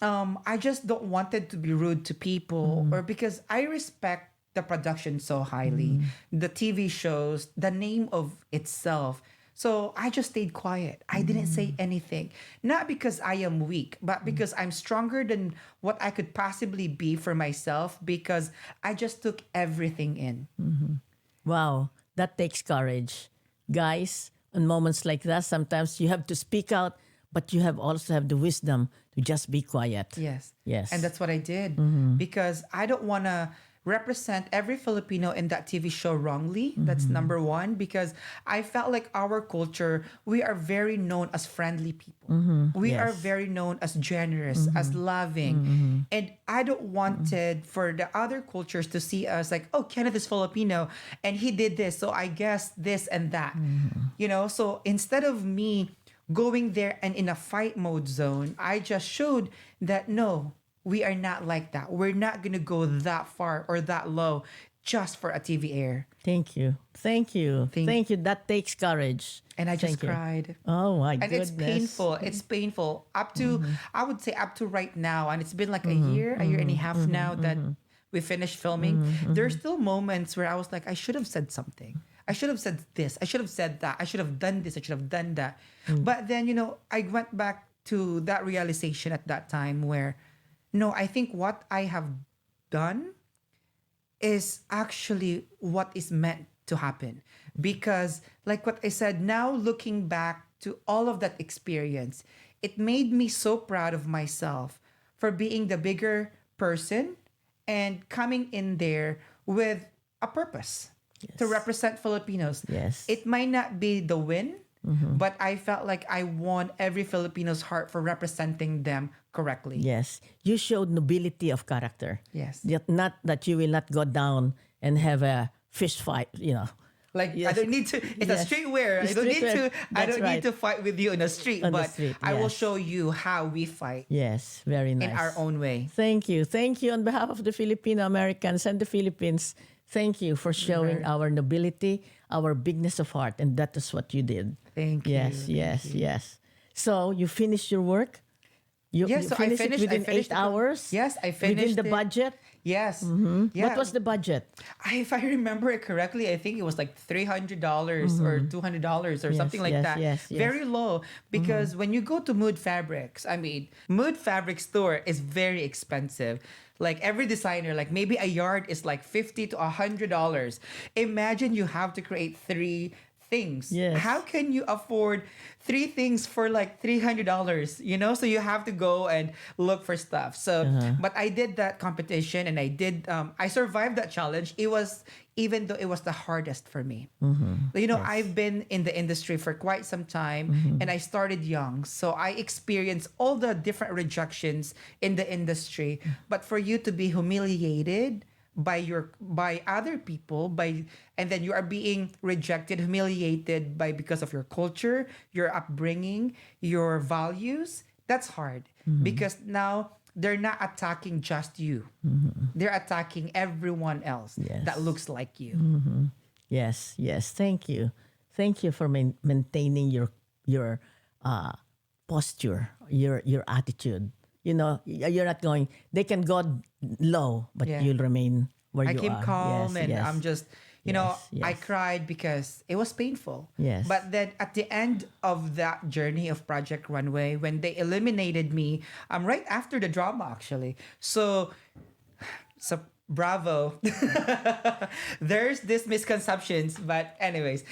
I just don't wanted to be rude to people or because I respect the production so highly, the TV shows, the name of itself. So I just stayed quiet. I didn't say anything. Not because I am weak, but because I'm stronger than what I could possibly be for myself because I just took everything in. Wow, that takes courage. Guys, in moments like that, sometimes you have to speak out, but you also have the wisdom to just be quiet. Yes. Yes. And that's what I did because I don't want to represent every Filipino in that TV show wrongly. That's number one, because I felt like our culture, we are very known as friendly people. We are very known as generous, as loving. And I don't wanted for the other cultures to see us like, oh, Kenneth is Filipino and he did this. So I guess this and that, so instead of me going there and in a fight mode zone, I just showed that no, we are not like that. We're not going to go that far or that low just for a TV air. Thank you. Thank you. Thank you. That takes courage. And I just Thank you. cried. Oh my And goodness. it's painful. It's painful. Up to, I would say up to right now. And it's been like a year and a half now that we finished filming. There's still moments where I was like, I should have said something. I should have said this. I should have said that. I should have done this. I should have done that. But then, I went back to that realization at that time where, no, I think what I have done is actually what is meant to happen. Because like what I said, now looking back to all of that experience, it made me so proud of myself for being the bigger person and coming in there with a purpose to represent Filipinos. Yes. It might not be the win, but I felt like I won every Filipino's heart for representing them correctly. Yes. You showed nobility of character. Yes. Yet not that you will not go down and have a fist fight, Like Yes. I don't need to. It's a Yes. streetwear. It's I don't need to. streetwear. I That's don't right. need to fight with you in the street. On the but street, I will yes. show you how we fight Yes, very nice. in our own way. Thank you. Thank you on behalf of the Filipino Americans and the Philippines. Thank you for showing our nobility, our bigness of heart, and that is what you did. Thank you. Yes, Thank yes, you. yes. So you finished your work? You so finished it within I finished 8 hours? Yes, I finished Within the it. budget? Yes. What was the budget? If I remember it correctly, I think it was like $300 or $200 or something like yes, that. yes. Very low because when you go to Mood Fabrics, I mean, Mood Fabric store is very expensive. Like every designer, like maybe a yard is like $50 to $100. Imagine you have to create 3 things. Yes. How can you afford 3 things for like $300? So you have to go and look for stuff. So, but I did that competition and I survived that challenge. It was, even though it was the hardest for me. I've been in the industry for quite some time and I started young. So I experienced all the different rejections in the industry. But for you to be humiliated by other people, and then you are being rejected, humiliated because of your culture, your upbringing, your values, that's hard. Because now they're not attacking just you. They're attacking everyone else that looks like you. Yes. Thank you for maintaining your posture, your attitude. You're not going. They can go low, but you'll remain where I you came are. calm and Yes. I'm just, I cried because it was painful. Yes. But then at the end of that journey of Project Runway, when they eliminated me, right after the drama actually. So bravo. There's this misconceptions, but anyways,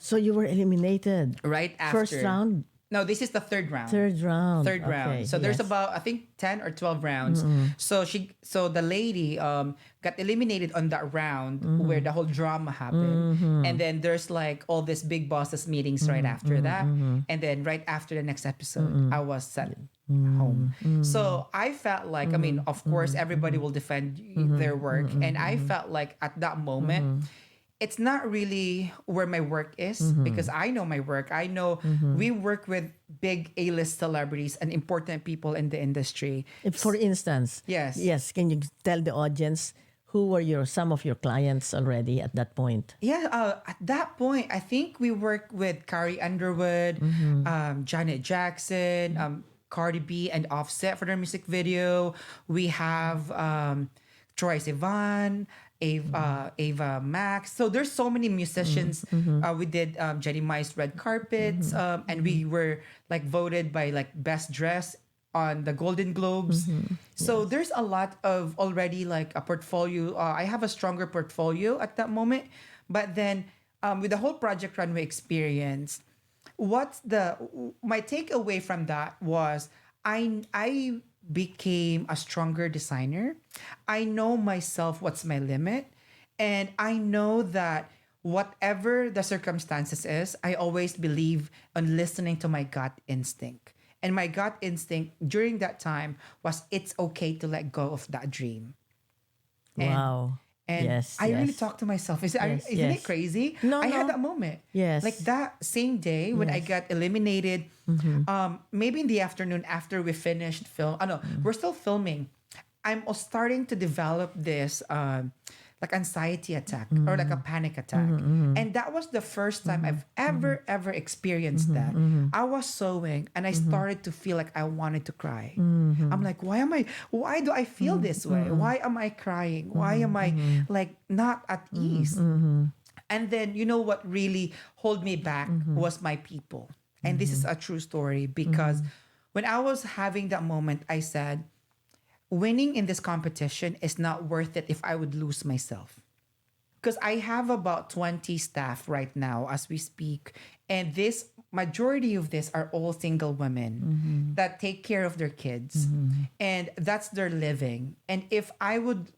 So you were eliminated right after first round. No, this is the third round. Third round. Third round. Okay, So there's yes. about I think 10 or 12 rounds. So the lady got eliminated on that round where the whole drama happened. And then there's like all this big bosses meetings right after that. And then right after the next episode, I was sent home. So I felt like, I mean, of course everybody will defend their work. And I felt like at that moment, it's not really where my work is because I know my work. I know we work with big A-list celebrities and important people in the industry. For instance, Yes. Can you tell the audience who were some of your clients already at that point? Yeah, at that point, I think we worked with Carrie Underwood, Janet Jackson, Cardi B, and Offset for their music video. We have Troye Sivan, Ava Max. So there's so many musicians. We did Jenny Mai's red carpets, and we were like voted by like best dress on the Golden Globes. So there's a lot of already like a portfolio. I have a stronger portfolio at that moment. But then with the whole Project Runway experience, my takeaway from that was I became a stronger designer. I know myself what's my limit. And I know that whatever the circumstances is, I always believe on listening to my gut instinct. And my gut instinct during that time was it's okay to let go of that dream. Wow. And Yes, I really yes. talked to myself. Isn't Yes. it crazy? No, I had no. that moment. Yes. Like that same day when I got eliminated, maybe in the afternoon after we finished film. Oh no, we're still filming. I'm starting to develop this like anxiety attack or like a panic attack. And that was the first time I've ever experienced that. I was sewing and I started to feel like I wanted to cry. I'm like, why do I feel this way? Why am I crying? Why am I like not at ease? And then you know what really held me back was my people. And this is a true story because when I was having that moment, I said, winning in this competition is not worth it if I would lose myself. Because I have about 20 staff right now as we speak. And this majority of this are all single women that take care of their kids. And that's their living. And if I would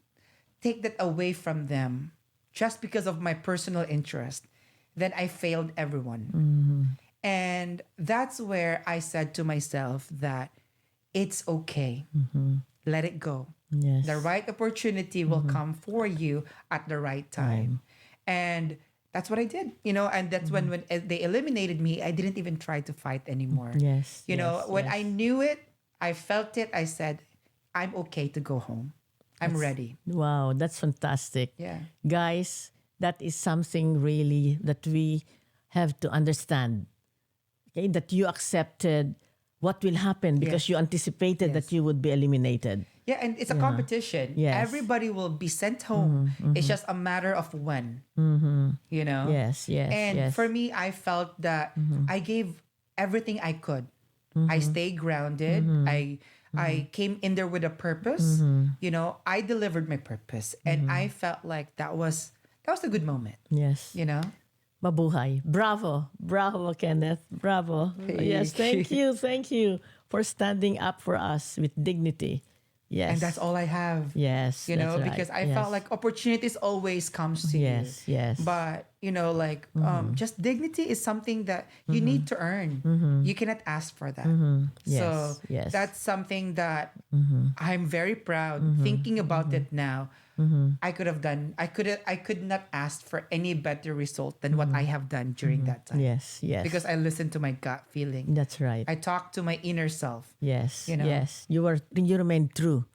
take that away from them just because of my personal interest, then I failed everyone. And that's where I said to myself that it's okay. Let it go. Yes. The right opportunity will come for you at the right time. And that's what I did, and that's when they eliminated me, I didn't even try to fight anymore. Yes. When I knew it, I felt it, I said, I'm okay to go home. I'm ready. Wow, that's fantastic. Yeah. Guys, that is something really that we have to understand. Okay, that you accepted what will happen because you anticipated that you would be eliminated. Yeah, and it's a competition. Yes. Everybody will be sent home. It's just a matter of when. You know? Yes, yes, And yes. for me, I felt that I gave everything I could. I stayed grounded. I came in there with a purpose. You know, I delivered my purpose. And I felt like that was a good moment. Yes. You know? Mabuhay. Bravo. Bravo, Kenneth. Bravo. Yes, thank you for standing up for us with dignity. Yes. And that's all I have. Yes. You know, that's right. because I Yes. felt like opportunities always comes to you. Yes. But, you know, like just dignity is something that you need to earn. You cannot ask for that. So Yes. that's something that I'm very proud thinking about it now. I could have done, I could not ask for any better result than what I have done during that time. Yes. Because I listened to my gut feeling. That's right. I talked to my inner self. Yes. You know? Yes. You remained true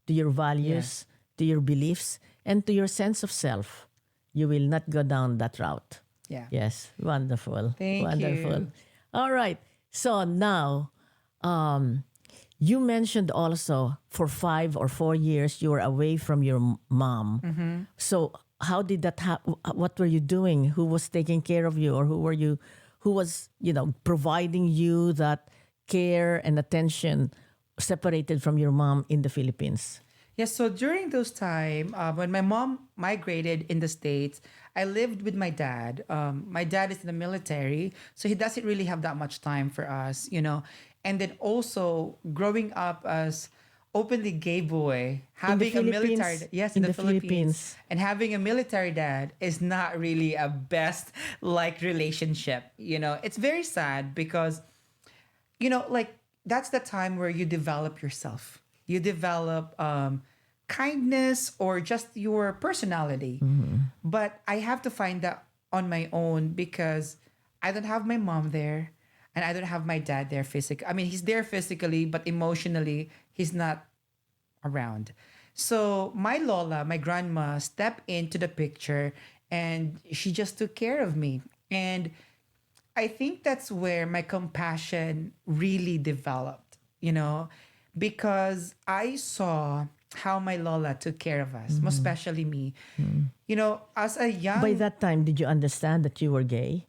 to your values, to your beliefs, and to your sense of self. You will not go down that route. Yeah. Yes. Wonderful. Thank Wonderful. you. All right. So now, you mentioned also for 5 or 4 years you were away from your mom. So how did that happen? What were you doing? Who was taking care of you, or who was providing you that care and attention separated from your mom in the Philippines? Yes, so during those time, when my mom migrated in the States, I lived with my dad. My dad is in the military, so he doesn't really have that much time for us, you know. And then also growing up as openly gay boy, having a military, in the Philippines, and having a military dad is not really a best like relationship. You know, it's very sad because, you know, like that's the time where you develop yourself. You develop kindness or just your personality. But I have to find that on my own because I don't have my mom there and I don't have my dad there physically. I mean, he's there physically, but emotionally, he's not around. So my Lola, my grandma, stepped into the picture and she just took care of me. And I think that's where my compassion really developed, you know, because I saw how my Lola took care of us, most especially me. You know, as a young... By that time, did you understand that you were gay?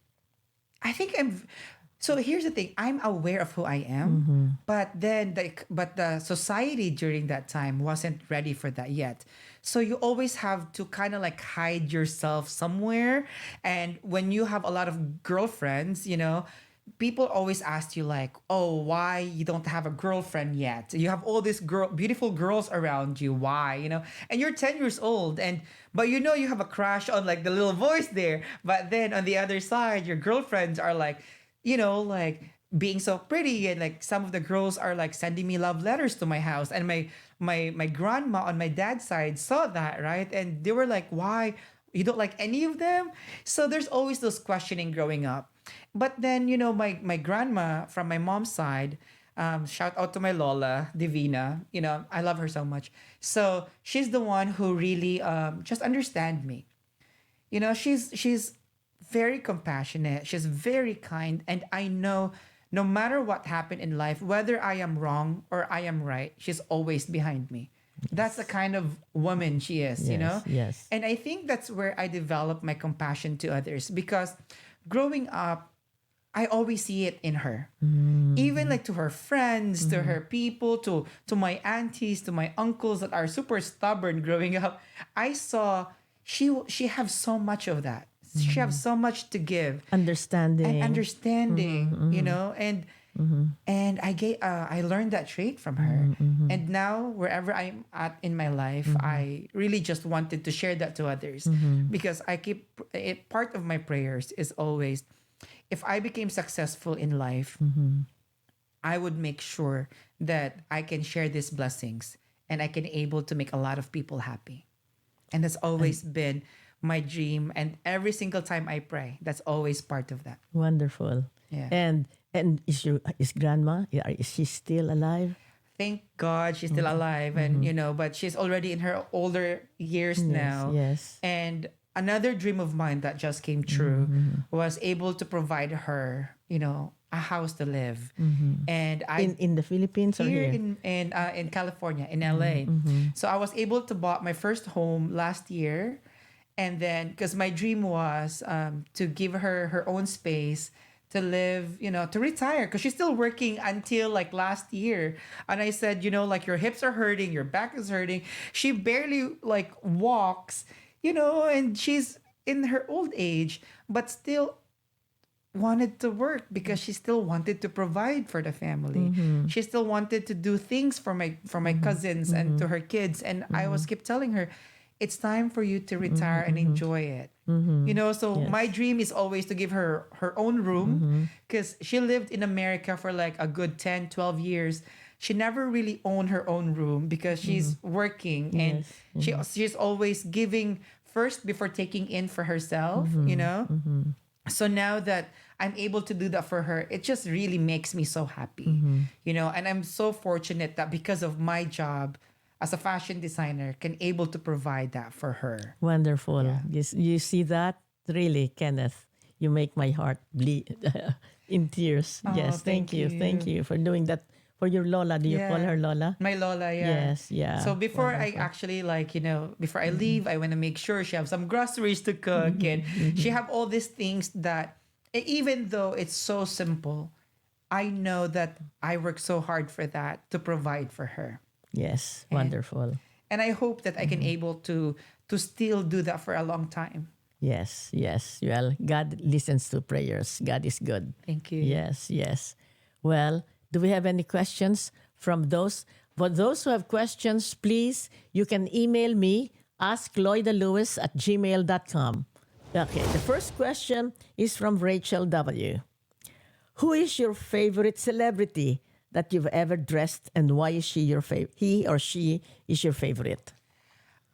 I think so here's the thing. I'm aware of who I am, but then the society during that time wasn't ready for that yet. So you always have to kind of like hide yourself somewhere. And when you have a lot of girlfriends, you know, people always ask you like, oh, why you don't have a girlfriend yet? You have all these beautiful girls around you. Why? You know, and you're 10 years old but you know you have a crush on like the little voice there. But then on the other side, your girlfriends are like, you know, like being so pretty, and like some of the girls are like sending me love letters to my house. And my grandma on my dad's side saw that, right? And they were like, why? You don't like any of them? So there's always those questioning growing up. But then, you know, my grandma from my mom's side, shout out to my Lola, Divina, you know, I love her so much. So she's the one who really just understand me. You know, she's very compassionate. She's very kind. And I know no matter what happened in life, whether I am wrong or I am right, she's always behind me. That's the kind of woman she is, you know? Yes. And I think that's where I develop my compassion to others because growing up, I always see it in her. Even like to her friends, to her people, to my aunties, to my uncles that are super stubborn growing up. I saw she have so much of that. She have so much to give. Understanding. You know, and I learned that trait from her. And now wherever I'm at in my life, I really just wanted to share that to others because I keep it. Part of my prayers is always, if I became successful in life, I would make sure that I can share these blessings and I can able to make a lot of people happy. And that's always been my dream. And every single time I pray, that's always part of that. Wonderful. Yeah. And is grandma, is she still alive? Thank God she's still alive. And, you know, but she's already in her older years now. Yes. And another dream of mine that just came true was able to provide her, you know, a house to live. And In the Philippines or here here? in California, in LA. So I was able to bought my first home last year, and then because my dream was to give her her own space to live, to retire, because she's still working until like last year. And I said, like your hips are hurting, your back is hurting. She barely like walks, and she's in her old age, but still wanted to work because she still wanted to provide for the family. She still wanted to do things for my cousins and to her kids. And I was keep telling her, it's time for you to retire and enjoy it. So Yes. my dream is always to give her her own room, because she lived in America for like a good 10, 12 years. She never really owned her own room because she's working, and she's always giving first before taking in for herself. So now that I'm able to do that for her, it just really makes me so happy, and I'm so fortunate that because of my job as a fashion designer, can able to provide that for her. Wonderful. Yeah. You see that? Really, Kenneth, you make my heart bleed in tears. Oh, Yes, thank you. Thank you. you for doing that for your Lola. Do you call Yeah. her Lola? My Lola, yeah. Yes, yeah. So before I Wonderful. actually before I leave, I want to make sure she have some groceries to cook, and she have all these things that even though it's so simple, I know that I work so hard for that to provide for her. Yes, wonderful. And I hope that I can able to still do that for a long time. Yes, yes. Well, God listens to prayers. God is good. Thank you. Yes, yes. Well, do we have any questions from those? For those who have questions, please, you can email me, askloidalewis@gmail.com. Okay, the first question is from Rachel W. Who is your favorite celebrity that you've ever dressed, and why is he or she is your favorite?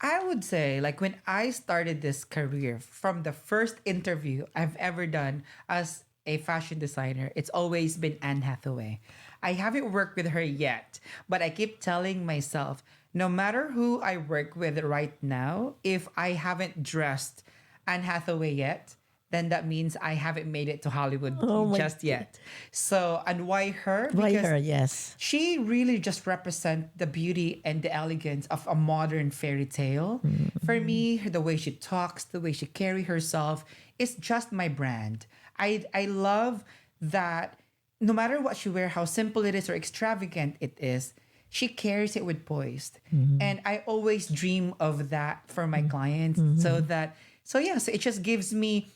I would say, like, when I started this career, from the first interview I've ever done as a fashion designer, it's always been Anne Hathaway. I haven't worked with her yet, but I keep telling myself, no matter who I work with right now, if I haven't dressed Anne Hathaway yet, then that means I haven't made it to Hollywood Oh my just yet. So, and why her? Why Because her? Yes. she really just represents the beauty and the elegance of a modern fairy tale. For me, the way she talks, the way she carry herself, is just my brand. I love that no matter what she wear, how simple it is or extravagant it is, she carries it with poise. And I always dream of that for my clients. So it just gives me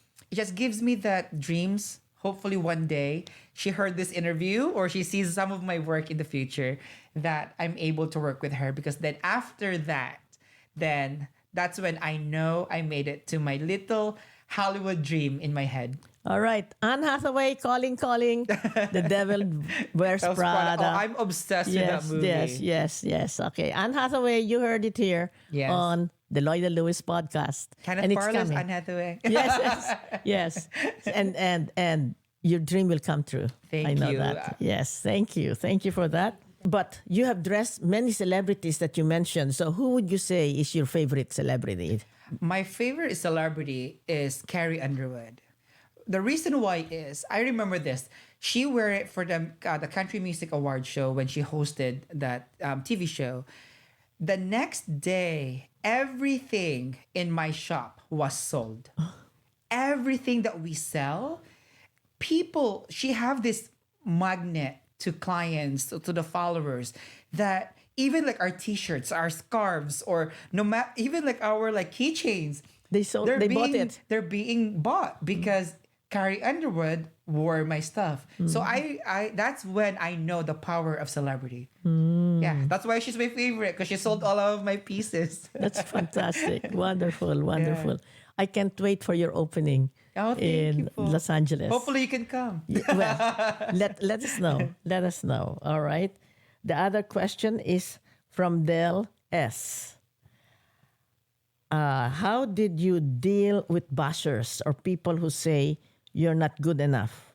that dreams. Hopefully one day she heard this interview or she sees some of my work in the future, that I'm able to work with her, because then after that, then that's when I know I made it to my little Hollywood dream in my head. All right. Anne Hathaway, calling. The Devil Wears That was Prada. Prada. Oh, I'm obsessed with that movie. Yes. Okay. Anne Hathaway, you heard it here Yes. on the Loida Lewis podcast. Kenneth and it's Barlis, coming. Anne Hathaway. Yes. And your dream will come true. Thank I know you. that. Yes. Thank you for that. But you have dressed many celebrities that you mentioned. So who would you say is your favorite celebrity? My favorite celebrity is Carrie Underwood. The reason why is, I remember this. She wore it for the Country Music Award show when she hosted that TV show. The next day, everything in my shop was sold. Everything that we sell, she have this magnet to clients, to the followers, that even like our t-shirts, our scarves, or even like our like keychains, They bought it. they're being bought because Carrie Underwood wore my stuff. So I that's when I know the power of celebrity. Yeah, that's why she's my favorite, because she sold all of my pieces. That's fantastic. Wonderful. I can't wait for your opening Oh, thank in you, Po. Los Angeles. Hopefully you can come. Well, let us know. Let us know. All right. The other question is from Del S. How did you deal with bashers or people who say you're not good enough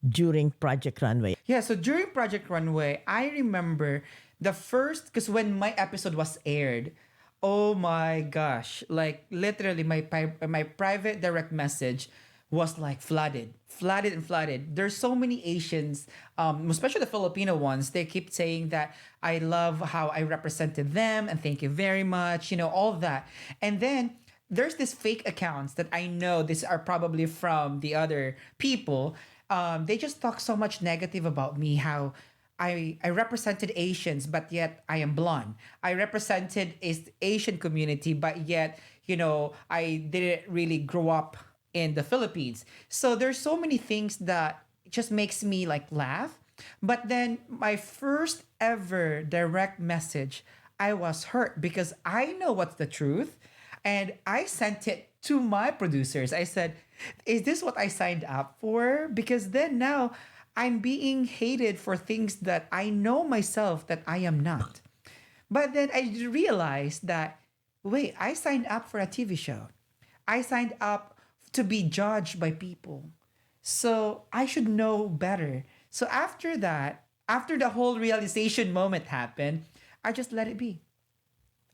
during Project Runway? Yeah, so during Project Runway, I remember because when my episode was aired, oh my gosh, like literally my private direct message was like flooded and flooded. There's so many Asians, especially the Filipino ones. They keep saying that I love how I represented them and thank you very much, all of that. And then there's this fake accounts that I know these are probably from the other people. They just talk so much negative about me, how I represented Asians, but yet I am blonde. I represented is Asian community, but yet, I didn't really grow up in the Philippines. So there's so many things that just makes me like laugh. But then my first ever direct message, I was hurt because I know what's the truth. And I sent it to my producers. I said, is this what I signed up for? Because then now I'm being hated for things that I know myself that I am not. But then I realized that, wait, I signed up for a TV show. I signed up to be judged by people. So I should know better. So after that, after the whole realization moment happened, I just let it be.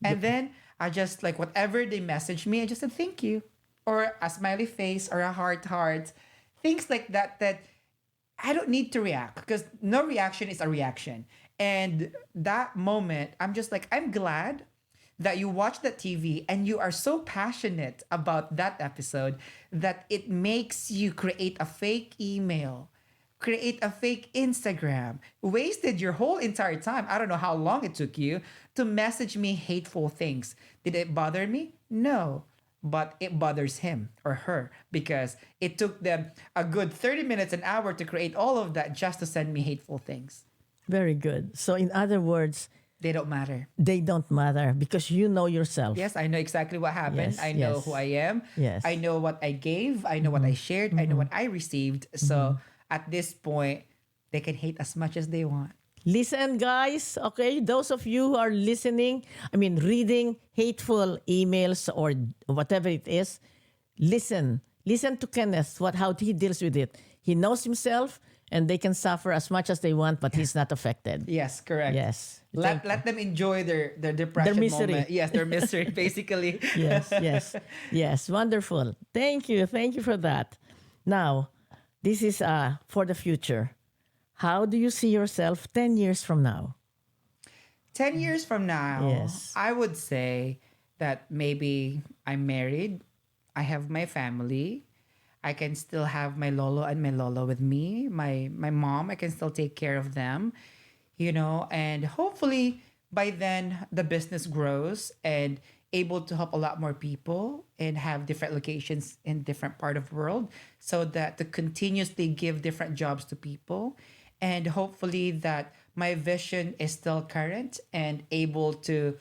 And then I just like whatever they messaged me, I just said thank you. Or a smiley face or a heart. Things like that I don't need to react because no reaction is a reaction. And that moment, I'm just like, I'm glad that you watch that TV and you are so passionate about that episode that it makes you create a fake email, create a fake Instagram, wasted your whole entire time. I don't know how long it took you to message me hateful things. Did it bother me? No. But it bothers him or her because it took them a good 30 minutes, an hour to create all of that just to send me hateful things. Very good. So, in other words, They don't matter. they don't matter because you know yourself. Yes, I know exactly what happened. Yes, I know yes. who I am. Yes. I know what I gave. I know what I shared. I know what I received. So at this point, they can hate as much as they want. Listen, guys, okay? Those of you who are listening, reading hateful emails or whatever it is, listen. Listen to Kenneth, how he deals with it. He knows himself and they can suffer as much as they want, but he's not affected. Yes, correct. Yes. Let them enjoy their depression Their misery. moment. Yes, their misery, basically. Yes. Wonderful. Thank you for that. Now, this is for the future. How do you see yourself 10 years from now? 10 years from now, Yes. I would say that maybe I'm married. I have my family. I can still have my lolo and my lola with me. My mom, I can still take care of them, and hopefully by then the business grows and able to help a lot more people and have different locations in different part of the world so that to continuously give different jobs to people. And hopefully that my vision is still current and able to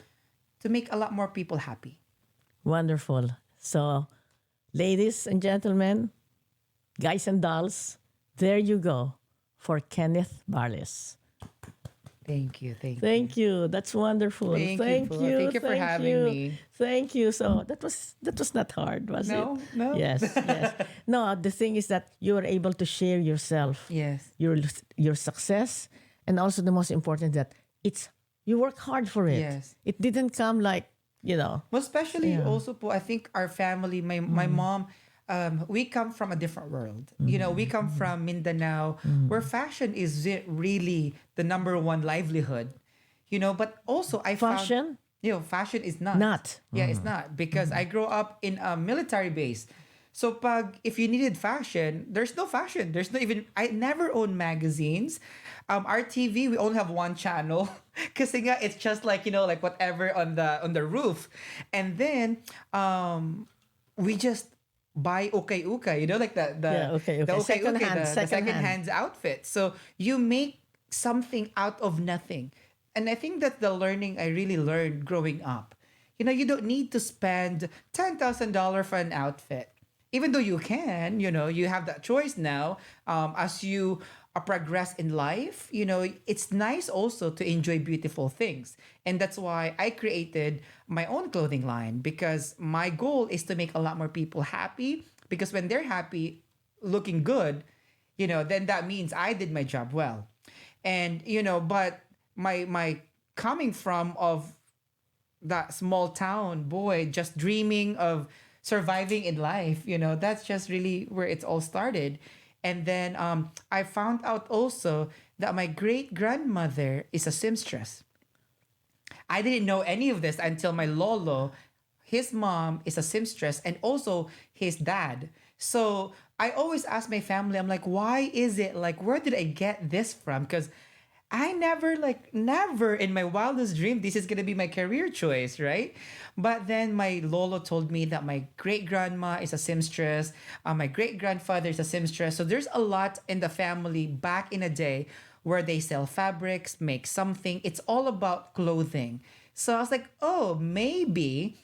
make a lot more people happy. Wonderful. So, ladies and gentlemen, guys and dolls, there you go for Kenneth Barlis. Thank you. Thank you. That's wonderful. Thank you. you. Thank you for having me. Thank you. So that was not hard, was it? No. Yes. No, the thing is that you were able to share yourself. Yes. Your success, and also the most important that you work hard for it. Yes. It didn't come like, Well, especially also po, I think our family, my mom, we come from a different world. We come from Mindanao, where fashion is really the number one livelihood. But also I fashion. found, fashion is not. Not. Yeah, it's not because I grew up in a military base. So if you needed fashion, there's no fashion. There's no even, I never owned magazines. Our TV, we only have one channel because it's just like, like whatever on the roof. And then we just buy okay, like the okay. the Second-hand, the second-hand outfit. So you make something out of nothing. And I think that's the learning I really learned growing up. You don't need to spend $10,000 for an outfit. Even though you can, you have that choice now. As you progress in life, it's nice also to enjoy beautiful things. And that's why I created my own clothing line because my goal is to make a lot more people happy because when they're happy, looking good, then that means I did my job well. And, but my coming from of that small town boy just dreaming of surviving in life. That's just really where it's all started. And then I found out also that my great grandmother is a seamstress. I didn't know any of this until my lolo, his mom is a seamstress, and also his dad. So I always ask my family, I'm like, why is it like, where did I get this from? Because I never in my wildest dream, this is going to be my career choice, right? But then my lolo told me that my great grandma is a seamstress, my great grandfather is a seamstress. So there's a lot in the family back in a day where they sell fabrics, make something. It's all about clothing. So I was like, oh, maybe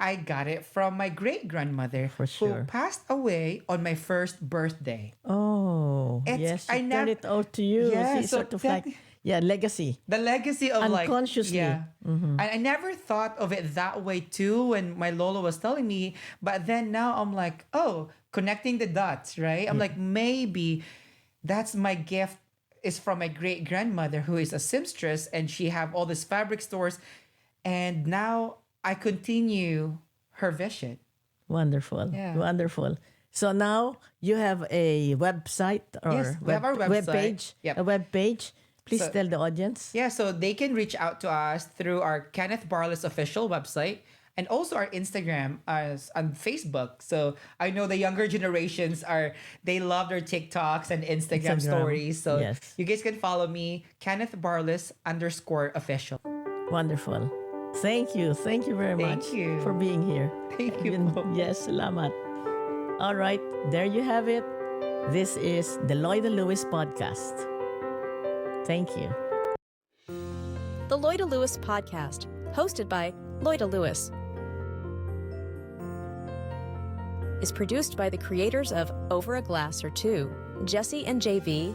I got it from my great grandmother For sure. who passed away on my first birthday. Oh, yes. She turned it out to you. Yeah, It's so sort of like, legacy. The legacy of Unconsciously. Yeah. I never thought of it that way too when my Lolo was telling me. But then now I'm like, oh, connecting the dots, right? I'm like, maybe that's my gift is from my great grandmother who is a seamstress and she have all these fabric stores. And now I continue her vision. Wonderful. Yeah. Wonderful. So now you have a website or Yes, we have our website. webpage. Yep. A webpage. Please So- tell the audience. Yeah, so they can reach out to us through our Kenneth Barlis official website and also our Instagram as on Facebook. So I know the younger generations they love their TikToks and Instagram stories. So yes. you guys can follow me, Kenneth Barlis _official. Wonderful. Thank you. Thank you very Thank much you. for being here. Thank you po. Yes, salamat. All right, there you have it. This is the Loida Lewis podcast. Thank you. The Loida Lewis Podcast, hosted by Loida Lewis, is produced by the creators of Over a Glass or Two, Jesse and JV,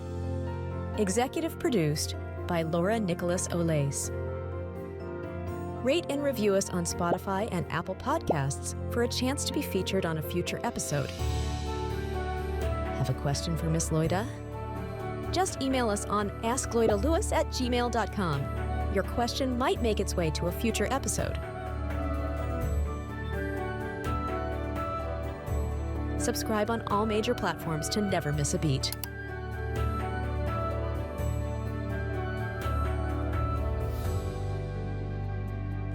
executive produced by Loida Nicolas Lewis. Rate and review us on Spotify and Apple Podcasts for a chance to be featured on a future episode. Have a question for Miss Loida? Just email us on askloidalewis@gmail.com. Your question might make its way to a future episode. Subscribe on all major platforms to never miss a beat.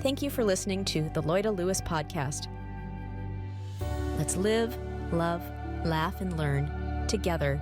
Thank you for listening to the Loida Lewis Podcast. Let's live, love, laugh, and learn together